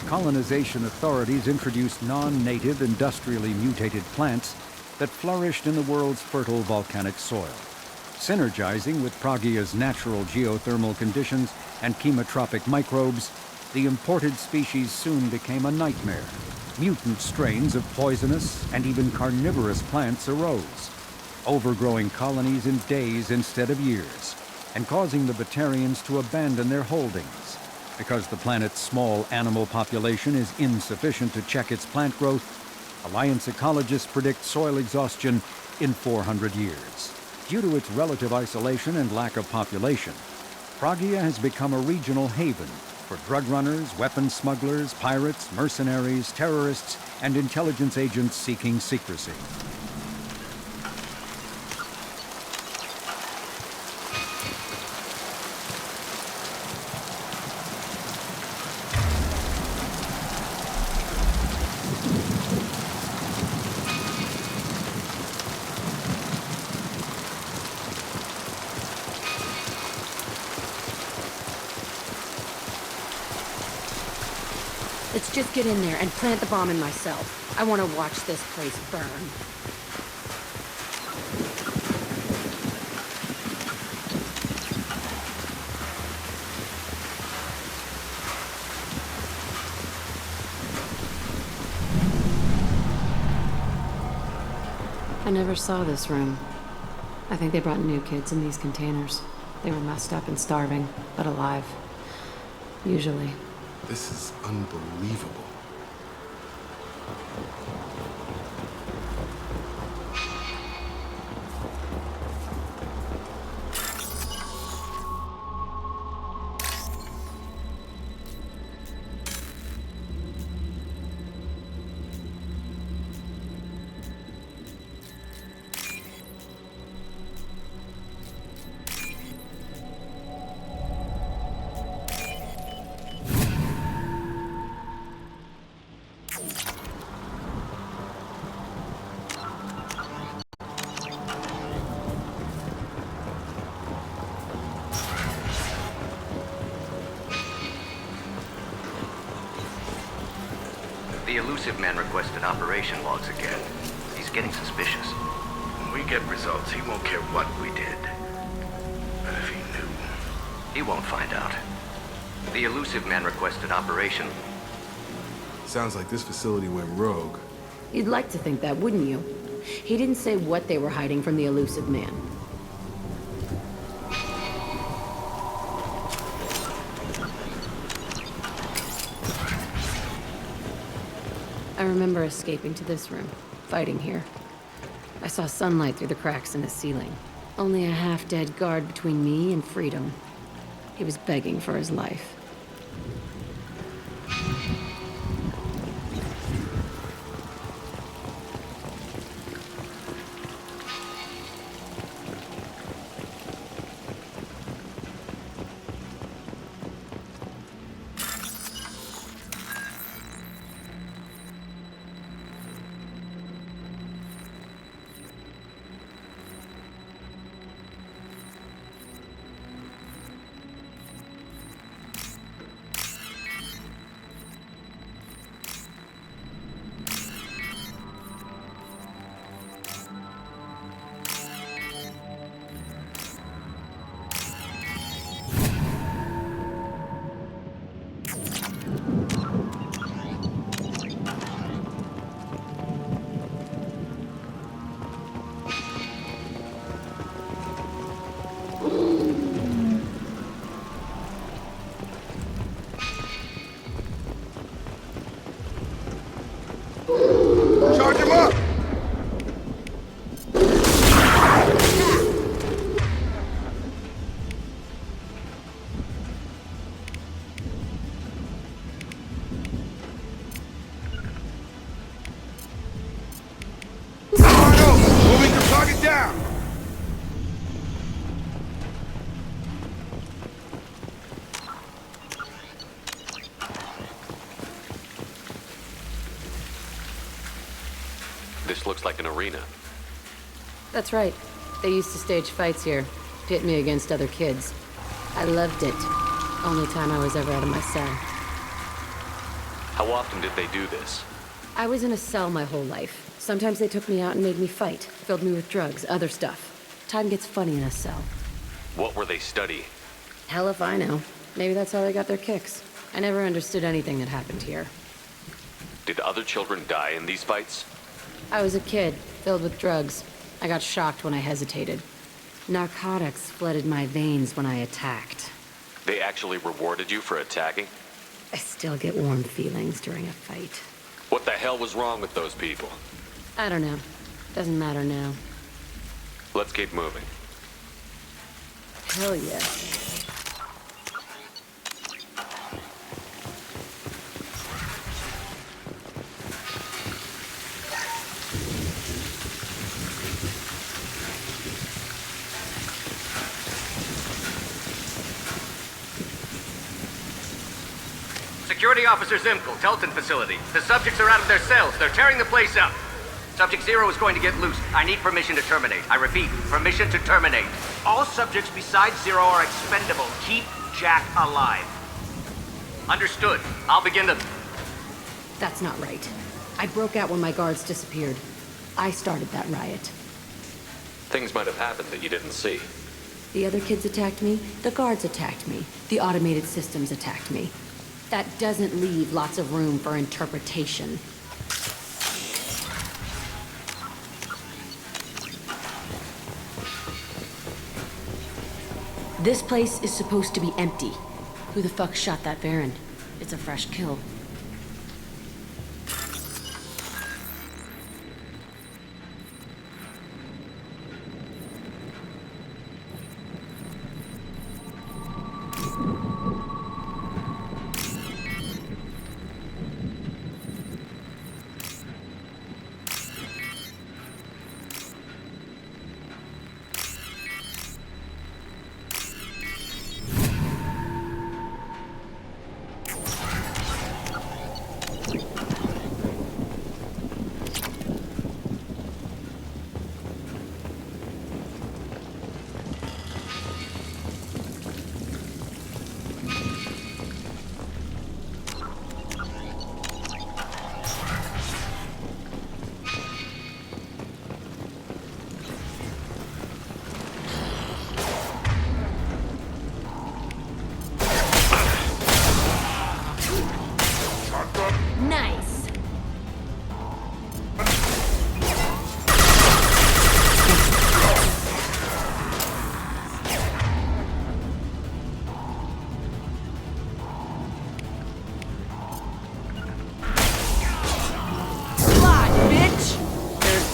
J: Colonization authorities introduced non-native, industrially mutated plants that flourished in the world's fertile volcanic soil. Synergizing with Pragia's natural geothermal conditions and chemotropic microbes, the imported species soon became a nightmare. Mutant strains of poisonous and even carnivorous plants arose, overgrowing colonies in days instead of years, and causing the Batarians to abandon their holdings. Because the planet's small animal population is insufficient to check its plant growth, Alliance ecologists predict soil exhaustion in 400 years. Due to its relative isolation and lack of population, Pragia has become a regional haven for drug runners, weapons smugglers, pirates, mercenaries, terrorists, and intelligence agents seeking secrecy.
D: Let's just get in there and plant the bomb in myself. I want to watch this place burn. I never saw this room. I think they brought new kids in these containers. They were messed up and starving, but alive. Usually.
C: This is unbelievable.
K: The elusive man requested operation logs again. He's getting suspicious. When we get results, he won't care what we did. But if he knew... He won't find out. The elusive man requested operation.
C: Sounds like this facility went rogue.
D: You'd like to think that, wouldn't you? He didn't say what they were hiding from the elusive man. I remember escaping to this room, fighting here. I saw sunlight through the cracks in the ceiling. Only a half-dead guard between me and freedom. He was begging for his life.
G: This looks like an arena.
D: That's right. They used to stage fights here, pit me against other kids. I loved it. Only time I was ever out of my cell.
G: How often did they do this?
D: I was in a cell my whole life. Sometimes they took me out and made me fight, filled me with drugs, other stuff. Time gets funny in a cell.
G: What were they studying?
D: Hell if I know. Maybe that's how they got their kicks. I never understood anything that happened here.
G: Did other children die in these fights?
D: I was a kid, filled with drugs. I got shocked when I hesitated. Narcotics flooded my veins when I attacked.
G: They actually rewarded you for attacking?
D: I still get warm feelings during a fight.
G: What the hell was wrong with those people?
D: I don't know. Doesn't matter now.
G: Let's keep moving.
D: Hell yeah.
K: Security Officer Zimkel, Telton facility. The subjects are out of their cells. They're tearing the place up. Subject 0 is going to get loose. I need permission to terminate. I repeat, permission to terminate. All subjects besides 0 are expendable. Keep Jack alive. Understood. I'll begin the...
D: That's not right. I broke out when my guards disappeared. I started that riot.
G: Things might have happened that you didn't see.
D: The other kids attacked me. The guards attacked me. The automated systems attacked me. That doesn't leave lots of room for interpretation. This place is supposed to be empty. Who the fuck shot that Baron? It's a fresh kill.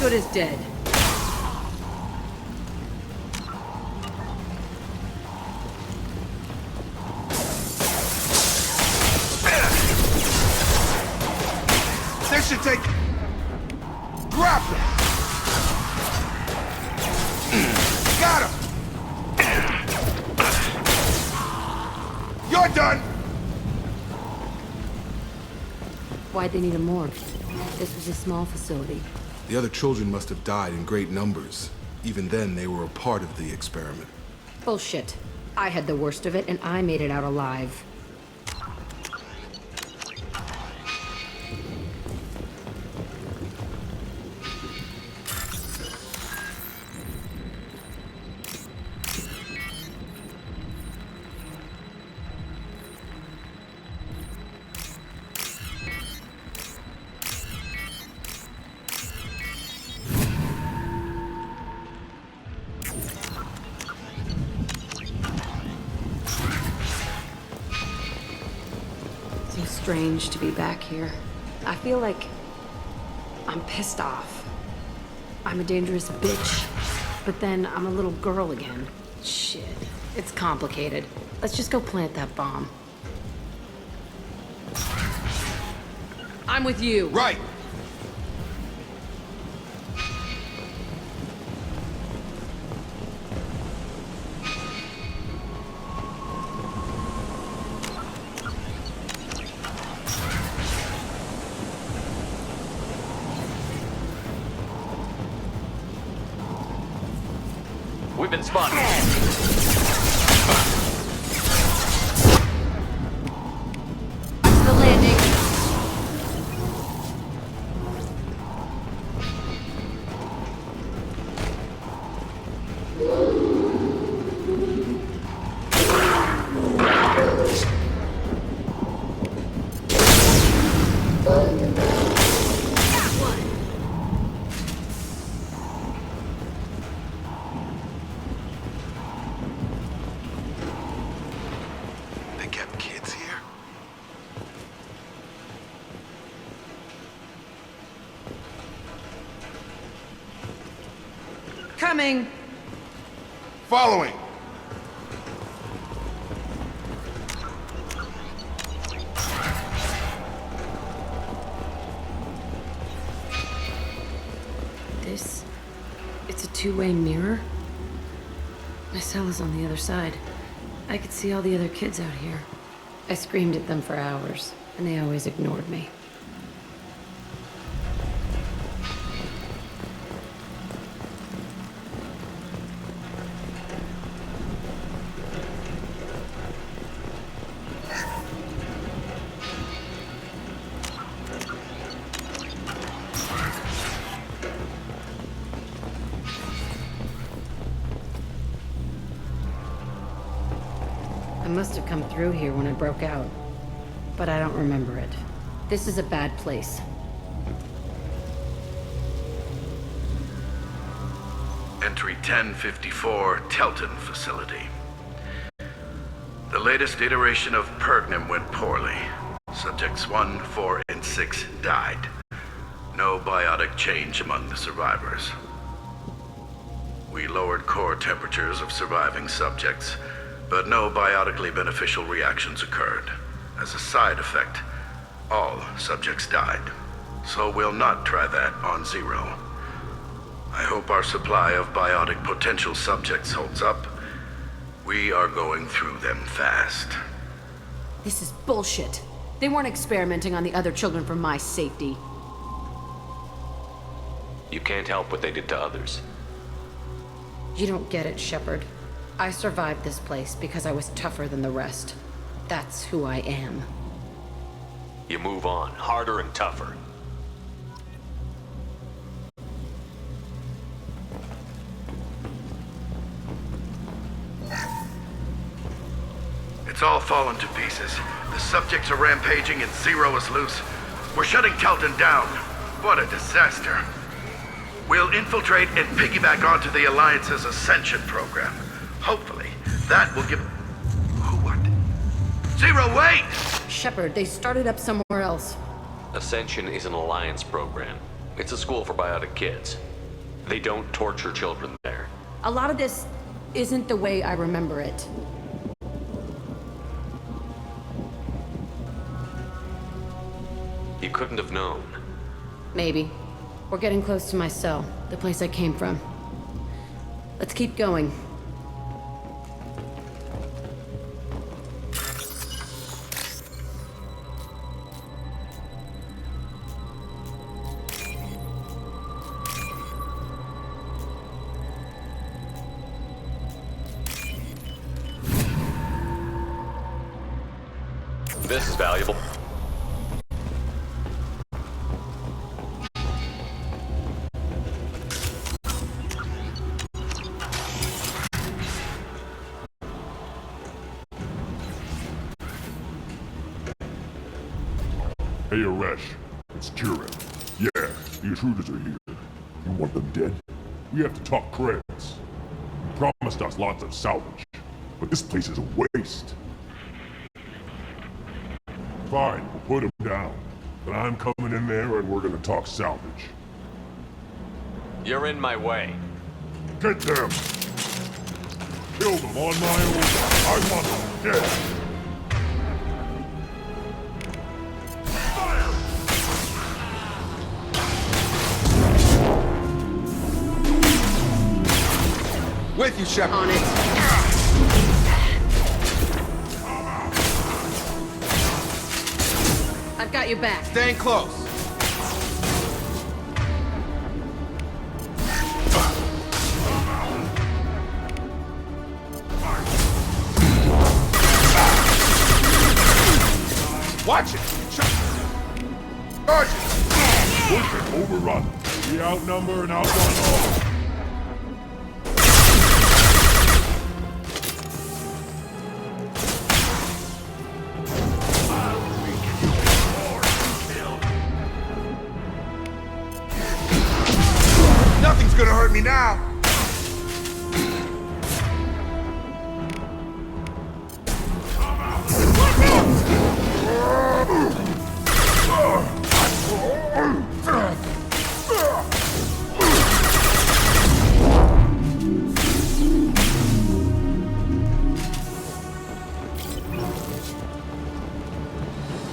D: Good as dead.
C: This should take... Drop him! Got him! You're done!
D: Why'd they need a morgue? This was a small facility.
C: The other children must have died in great numbers. Even then, they were a part of the experiment.
D: Bullshit. I had the worst of it, and I made it out alive. Strange to be back here. I feel like I'm pissed off. I'm a dangerous bitch, but then I'm a little girl again. Shit, it's complicated. Let's just go plant that bomb. I'm with you.
C: Right.
G: been spun.
D: The landing.
C: They kept kids here?
S: Coming.
C: Following.
D: It's a two-way mirror? My cell is on the other side. I could see all the other kids out here. I screamed at them for hours, and they always ignored me. I must have come through here when I broke out, but I don't remember it. This is a bad place.
K: Entry 1054, Telton Facility. The latest iteration of Pergnum went poorly. Subjects 1, 4, and 6 died. No biotic change among the survivors. We lowered core temperatures of surviving subjects, but no biotically beneficial reactions occurred. As a side effect, all subjects died. So we'll not try that on Zero. I hope our supply of biotic potential subjects holds up. We are going through them fast.
D: This is bullshit. They weren't experimenting on the other children for my safety.
G: You can't help what they did to others.
D: You don't get it, Shepard. I survived this place because I was tougher than the rest. That's who I am.
G: You move on, harder and tougher.
K: It's all fallen to pieces. The subjects are rampaging and Zero is loose. We're shutting Telton down. What a disaster. We'll infiltrate and piggyback onto the Alliance's Ascension program. Hopefully, that will give... What? Zero, wait!
D: Shepard, they started up somewhere else.
G: Ascension is an Alliance program. It's a school for biotic kids. They don't torture children there.
D: A lot of this isn't the way I remember it.
G: You couldn't have known.
D: Maybe. We're getting close to my cell, the place I came from. Let's keep going.
G: This is valuable.
B: Hey, Aresh. It's Jiren. Yeah, the intruders are here. You want them dead? We have to talk credits. You promised us lots of salvage, but this place is a waste. Fine, we'll put them down. But I'm coming in there and we're gonna talk salvage.
G: You're in my way.
B: Get them! Kill them on my own. I want them dead.
C: With you, Shepard.
D: On it. I've got your back.
C: Staying close.
B: Watch it! Charge it! Push it, overrun. We outnumber and outrun all.
C: Nothing's gonna hurt me now!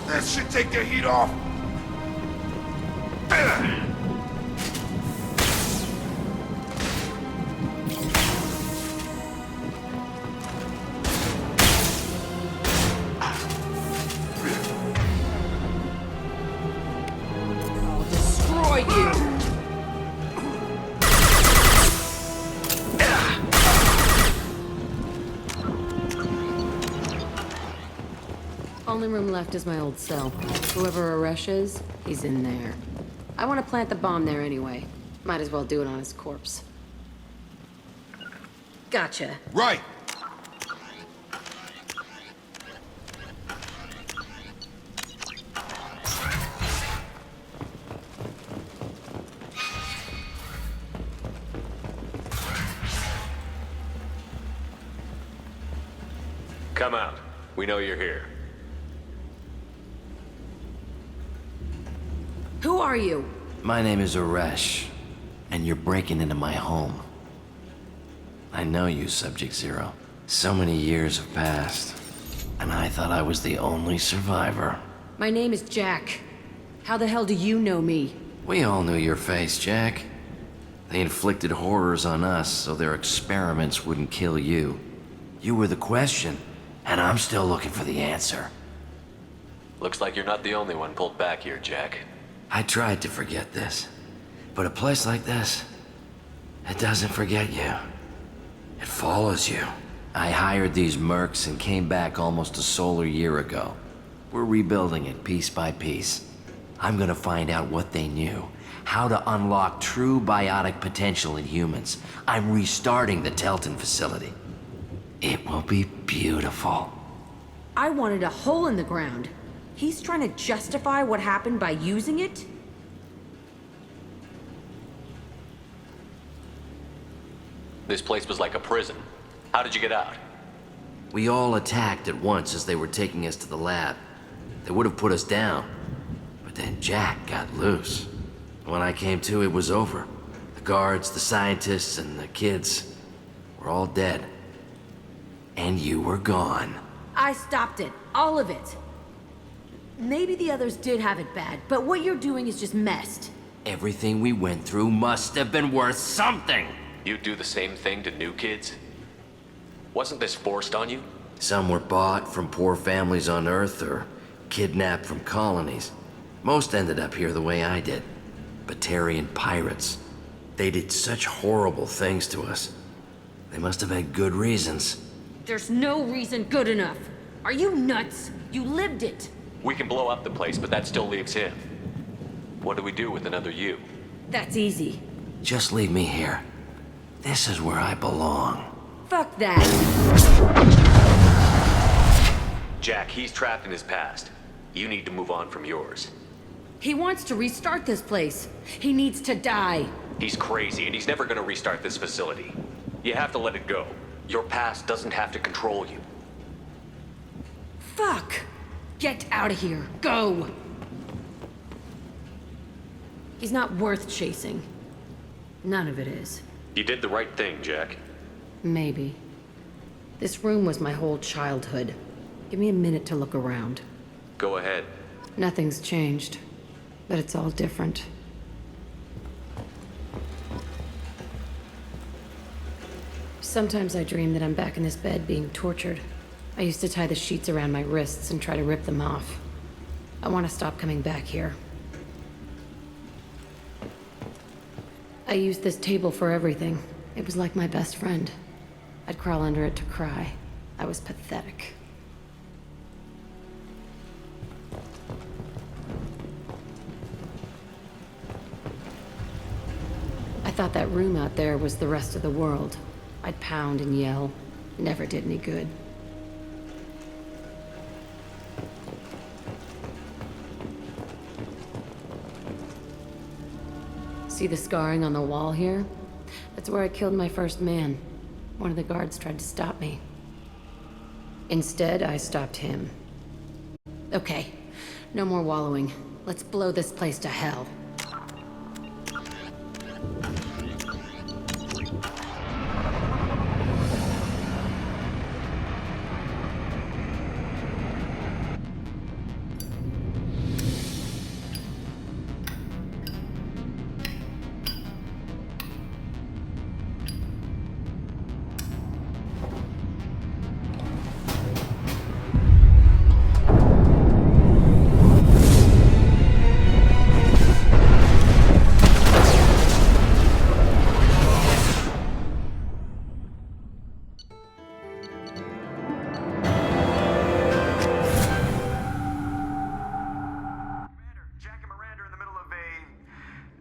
C: That should take the heat off!
D: Destroy you! Only room left is my old cell. Whoever Aresh is, he's in there. I want to plant the bomb there anyway. Might as well do it on his corpse. Gotcha.
C: Right!
G: Come out. We know you're here.
D: Who are you?
K: My name is Aresh, and you're breaking into my home. I know you, Subject Zero. So many years have passed, and I thought I was the only survivor.
D: My name is Jack. How the hell do you know me?
K: We all knew your face, Jack. They inflicted horrors on us so their experiments wouldn't kill you. You were the question, and I'm still looking for the answer.
G: Looks like you're not the only one pulled back here, Jack.
K: I tried to forget this, but a place like this, it doesn't forget you. It follows you. I hired these mercs and came back almost a solar year ago. We're rebuilding it piece by piece. I'm gonna find out what they knew, how to unlock true biotic potential in humans. I'm restarting the Telton facility. It will be beautiful.
D: I wanted a hole in the ground. He's trying to justify what happened by using it?
G: This place was like a prison. How did you get out?
K: We all attacked at once as they were taking us to the lab. They would have put us down, but then Jack got loose. When I came to, it was over. The guards, the scientists, and the kids were all dead. And you were gone.
D: I stopped it. All of it. Maybe the others did have it bad, but what you're doing is just messed.
K: Everything we went through must have been worth something.
G: You'd do the same thing to new kids? Wasn't this forced on you?
K: Some were bought from poor families on Earth or kidnapped from colonies. Most ended up here the way I did. Batarian pirates. They did such horrible things to us. They must have had good reasons.
D: There's no reason good enough. Are you nuts? You lived it.
G: We can blow up the place, but that still leaves him. What do we do with another you?
D: That's easy.
K: Just leave me here. This is where I belong.
D: Fuck that.
G: Jack, he's trapped in his past. You need to move on from yours.
D: He wants to restart this place. He needs to die.
G: He's crazy, and he's never gonna restart this facility. You have to let it go. Your past doesn't have to control you.
D: Fuck! Get out of here. Go! He's not worth chasing. None of it is.
G: You did the right thing, Jack.
D: Maybe. This room was my whole childhood. Give me a minute to look around.
G: Go ahead.
D: Nothing's changed, but it's all different. Sometimes I dream that I'm back in this bed being tortured. I used to tie the sheets around my wrists and try to rip them off. I want to stop coming back here. I used this table for everything. It was like my best friend. I'd crawl under it to cry. I was pathetic. I thought that room out there was the rest of the world. I'd pound and yell. Never did any good. See the scarring on the wall here? That's where I killed my first man. One of the guards tried to stop me. Instead, I stopped him. Okay, no more wallowing. Let's blow this place to hell.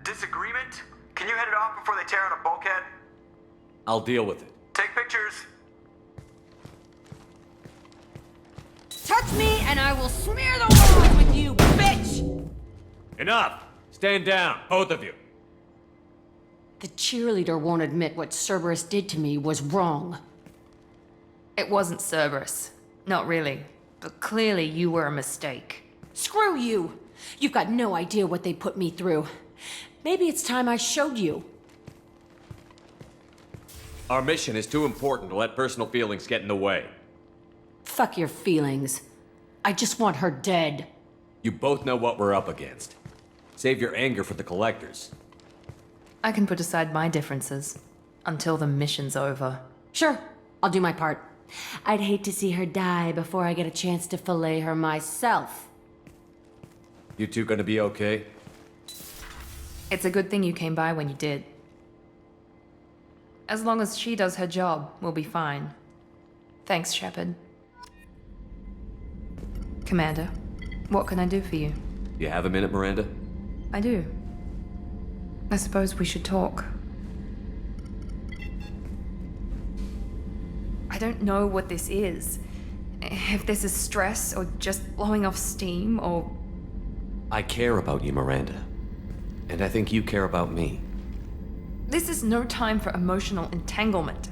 M: Disagreement? Can you head it off before they tear out a bulkhead?
V: I'll deal with it.
M: Take pictures.
D: Touch me and I will smear the walls with you, bitch!
V: Enough! Stand down, both of you.
D: The cheerleader won't admit what Cerberus did to me was wrong.
N: It wasn't Cerberus. Not really. But clearly you were a mistake.
D: Screw you! You've got no idea what they put me through. Maybe it's time I showed you.
V: Our mission is too important to let personal feelings get in the way.
D: Fuck your feelings. I just want her dead.
V: You both know what we're up against. Save your anger for the collectors.
N: I can put aside my differences until the mission's over.
D: Sure, I'll do my part. I'd hate to see her die before I get a chance to fillet her myself.
V: You two gonna be okay?
N: It's a good thing you came by when you did. As long as she does her job, we'll be fine. Thanks, Shepard. Commander, what can I do for you?
V: You have a minute, Miranda?
N: I do. I suppose we should talk. I don't know what this is. If this is stress, or just blowing off steam, or...
V: I care about you, Miranda. And I think you care about me.
N: This is no time for emotional entanglement.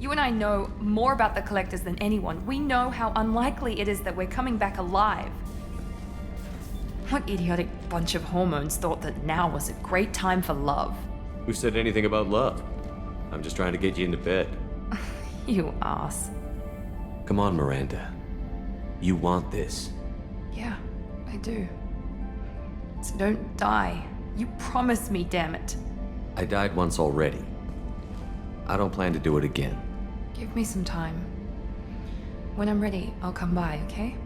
N: You and I know more about the Collectors than anyone. We know how unlikely it is that we're coming back alive. What idiotic bunch of hormones thought that now was a great time for love?
V: Who said anything about love? I'm just trying to get you into bed.
N: You ass.
V: Come on, Miranda. You want this.
N: Yeah, I do. So don't die. You promised me, damn it.
V: I died once already. I don't plan to do it again.
N: Give me some time. When I'm ready, I'll come by, okay?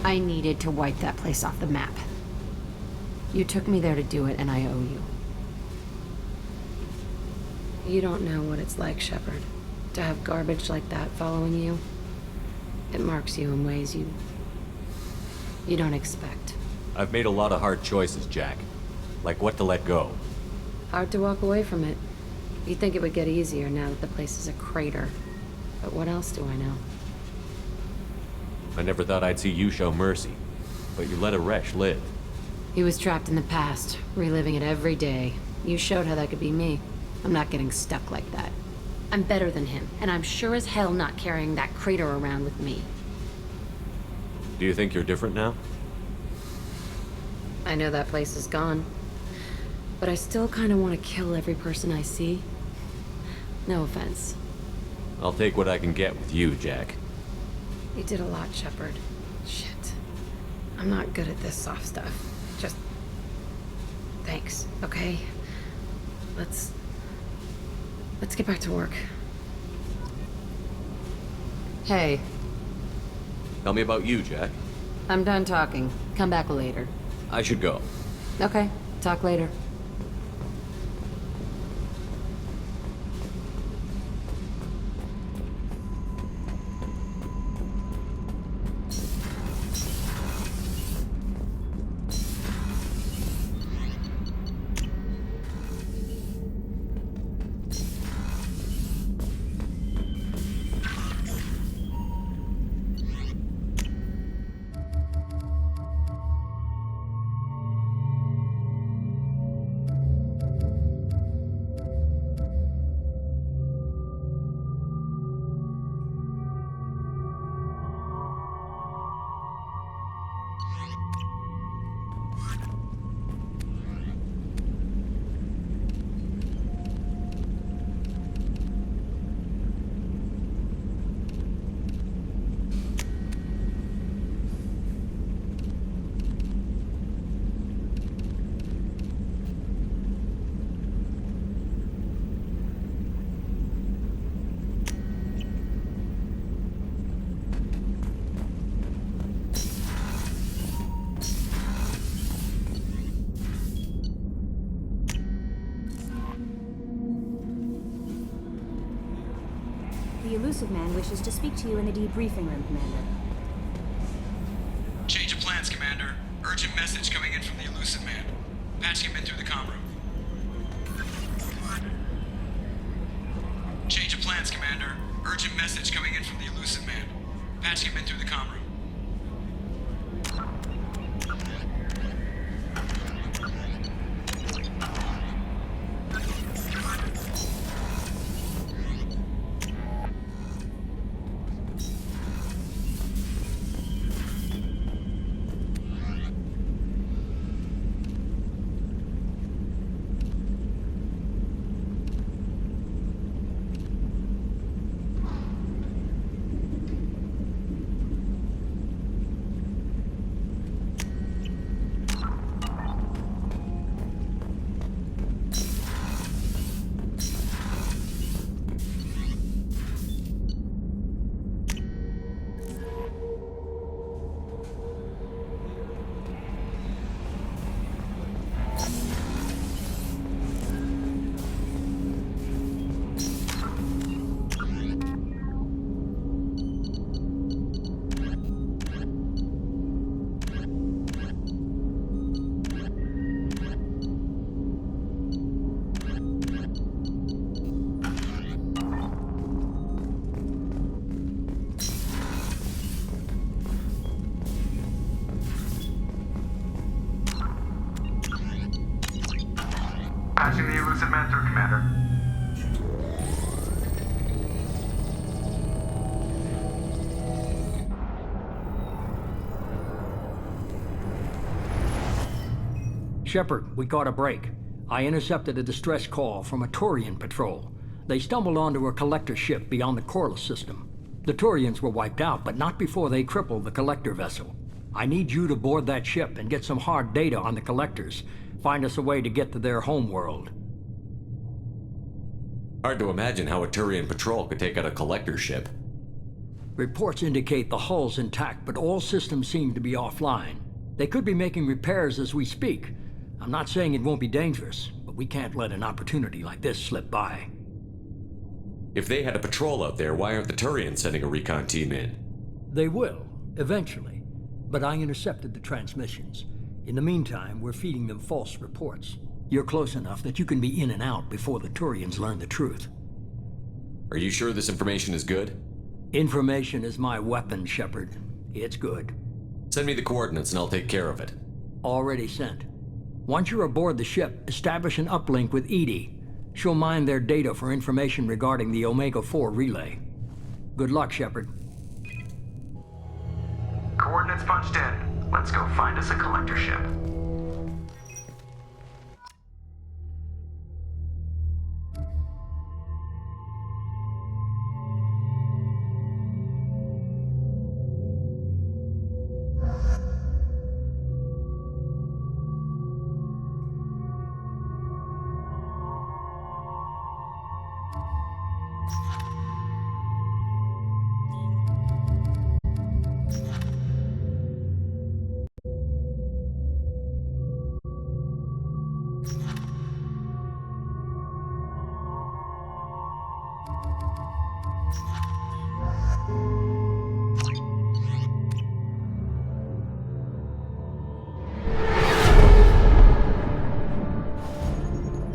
D: I needed to wipe that place off the map. You took me there to do it, and I owe you. You don't know what it's like, Shepard, to have garbage like that following you. It marks you in ways you don't expect.
V: I've made a lot of hard choices, Jack. Like what to let go.
D: Hard to walk away from it. You'd think it would get easier now that the place is a crater. But what else do I know?
V: I never thought I'd see you show mercy, but you let a wretch live.
D: He was trapped in the past, reliving it every day. You showed how that could be me. I'm not getting stuck like that. I'm better than him, and I'm sure as hell not carrying that crater around with me.
V: Do you think you're different now?
D: I know that place is gone, but I still kind of want to kill every person I see. No offense.
V: I'll take what I can get with you, Jack.
D: You did a lot, Shepard. Shit. I'm not good at this soft stuff. Just... thanks, okay? Let's get back to work. Hey.
V: Tell me about you, Jack.
D: I'm done talking. Come back later.
V: I should go.
D: Okay, talk later.
A: The elusive man wishes to speak to you in the debriefing room, Commander.
I: Change of plans, Commander. Urgent message coming in from the elusive man. Patching him in through the comm room. Change of plans, Commander. Urgent message coming in from the elusive man. Patching him in through the comm room.
M: Patching the elusive man through, Commander.
W: Shepard, we caught a break. I intercepted a distress call from a Turian patrol. They stumbled onto a collector ship beyond the Corliss system. The Turians were wiped out, but not before they crippled the collector vessel. I need you to board that ship and get some hard data on the collectors. Find us a way to get to their homeworld.
V: Hard to imagine how a Turian patrol could take out a collector ship.
W: Reports indicate the hull's intact, but all systems seem to be offline. They could be making repairs as we speak. I'm not saying it won't be dangerous, but we can't let an opportunity like this slip by.
V: If they had a patrol out there, why aren't the Turians sending a recon team in?
W: They will, eventually. But I intercepted the transmissions. In the meantime, we're feeding them false reports. You're close enough that you can be in and out before the Turians learn the truth.
V: Are you sure this information is good?
W: Information is my weapon, Shepard. It's good.
V: Send me the coordinates and I'll take care of it.
W: Already sent. Once you're aboard the ship, establish an uplink with Edie. She'll mine their data for information regarding the Omega-4 relay. Good luck, Shepard.
M: Coordinates punched in. Let's go find us a collector ship.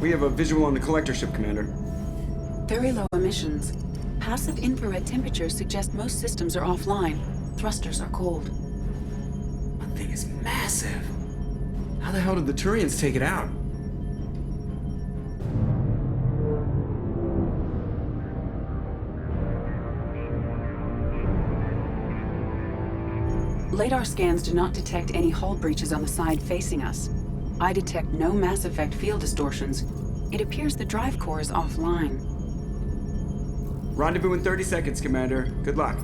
I: We have a visual on the collector ship, Commander.
U: Very low emissions. Passive infrared temperatures suggest most systems are offline. Thrusters are cold.
I: That thing is massive. How the hell did the Turians take it out?
U: Radar scans do not detect any hull breaches on the side facing us. I detect no mass effect field distortions. It appears the drive core is offline.
I: Rendezvous in 30 seconds, Commander. Good luck.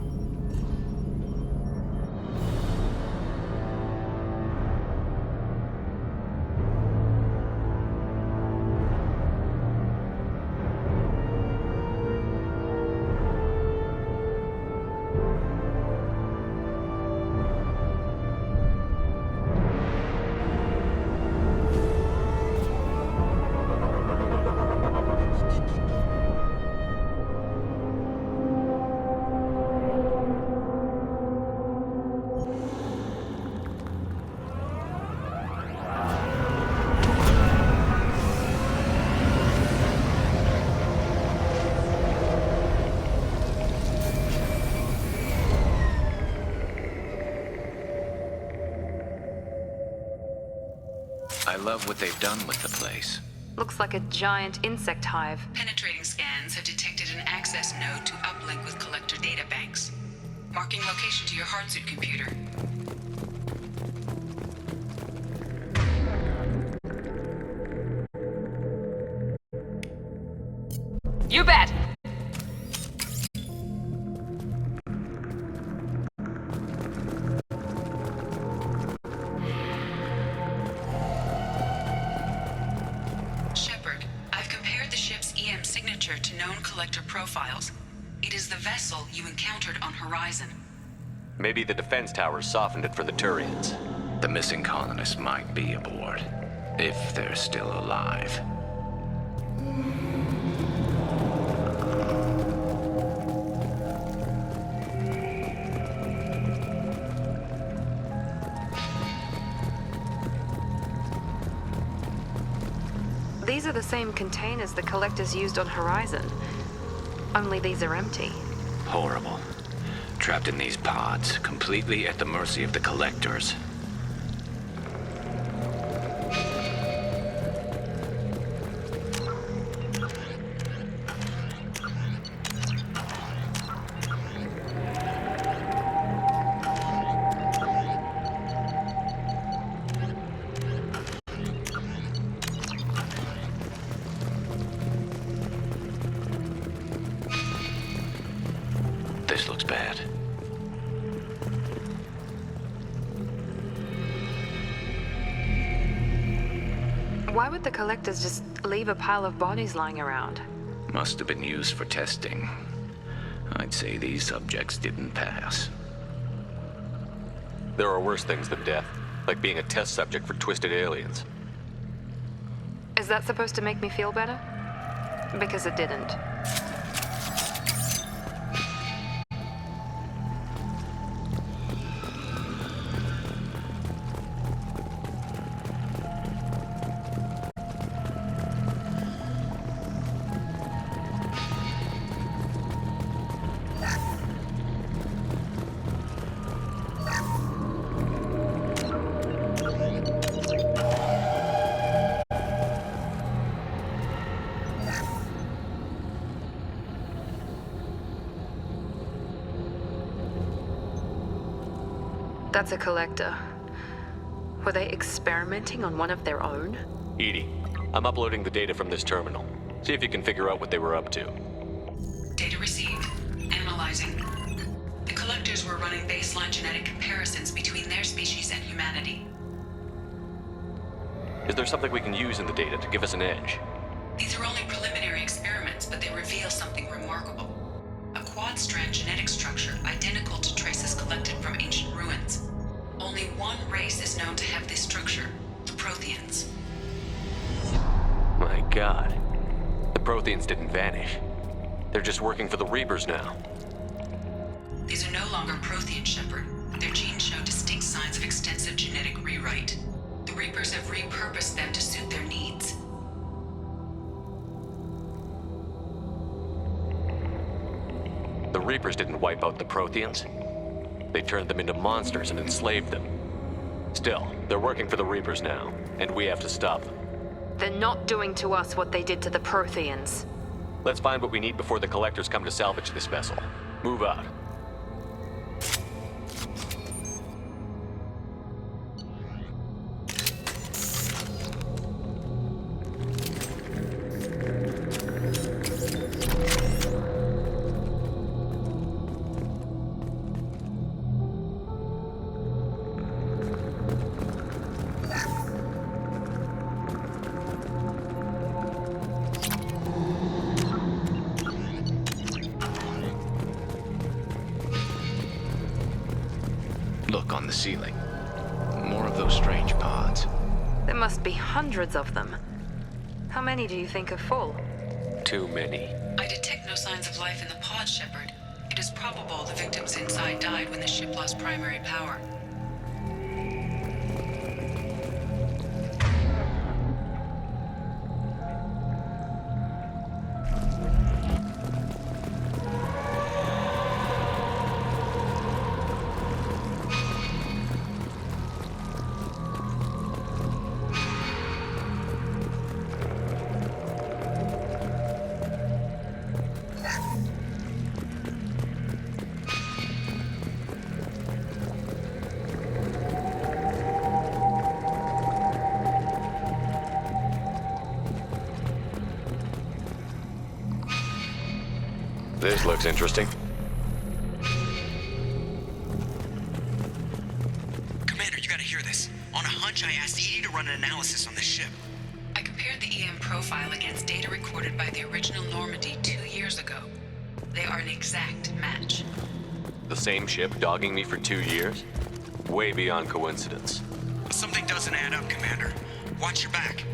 E: I love what they've done with the place.
F: Looks like a giant insect hive.
U: Penetrating scans have detected an access node to uplink with collector data banks. Marking location to your hardsuit computer.
F: You bet!
U: Shepard, I've compared the ship's EM signature to known collector profiles. It is the vessel you encountered on Horizon.
G: Maybe the defense towers softened it for the Turians.
E: The missing colonists might be aboard, if they're still alive.
L: These are the same containers the collectors used on Horizon. Only these are empty.
E: Horrible. Trapped in these pods, completely at the mercy of the collectors. This looks bad.
L: Why would the collectors just leave a pile of bodies lying around?
E: Must have been used for testing. I'd say these subjects didn't pass.
G: There are worse things than death, like being a test subject for twisted aliens.
L: Is that supposed to make me feel better? Because it didn't. That's a collector. Were they experimenting on one of their own?
G: Edie, I'm uploading the data from this terminal. See if you can figure out what they were up to.
U: Data received. Analyzing. The collectors were running baseline genetic comparisons between their species and humanity.
G: Is there something we can use in the data to give us an edge?
U: These are only preliminary experiments, but they reveal something remarkable. A quad-strand genetic structure identical to traces collected from ancient ruins. Only one race is known to have this structure, the Protheans.
G: My God. The Protheans didn't vanish. They're just working for the Reapers now.
U: These are no longer Prothean, Shepard. Their genes show distinct signs of extensive genetic rewrite. The Reapers have repurposed them to suit their needs.
G: The Reapers didn't wipe out the Protheans. They turned them into monsters and enslaved them. Still, they're working for the Reapers now, and we have to stop them.
F: They're not doing to us what they did to the Protheans.
G: Let's find what we need before the Collectors come to salvage this vessel. Move out.
K: Look on the ceiling. More of those strange pods.
F: There must be hundreds of them. How many do you think are full?
G: Too many.
U: I detect no signs of life in the pod, Shepard. It is probable the victims inside died when the ship lost primary power.
G: This looks interesting.
I: Commander, you gotta hear this. On a hunch, I asked Edie to run an analysis on this ship.
U: I compared the EM profile against data recorded by the original Normandy 2 years ago. They are an exact match.
G: The same ship dogging me for 2 years? Way beyond coincidence.
I: Something doesn't add up, Commander. Watch your back.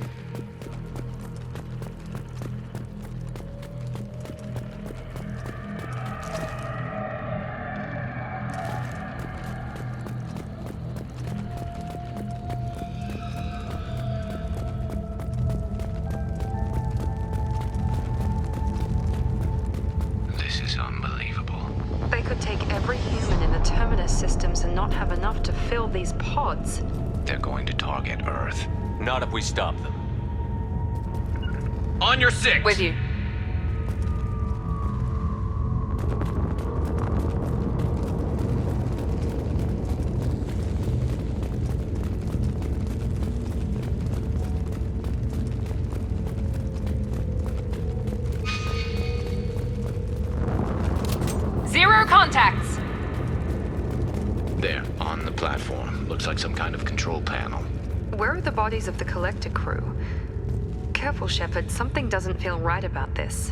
K: This is unbelievable.
F: They could take every human in the Terminus systems and not have enough to fill these pods.
K: They're going to target Earth.
G: Not if we stop them. On your six!
F: With you. Zero contacts!
K: There, on the platform. Looks like some kind of control panel.
F: Where are the bodies of the Collector crew? Careful, Shepard. Something doesn't feel right about this.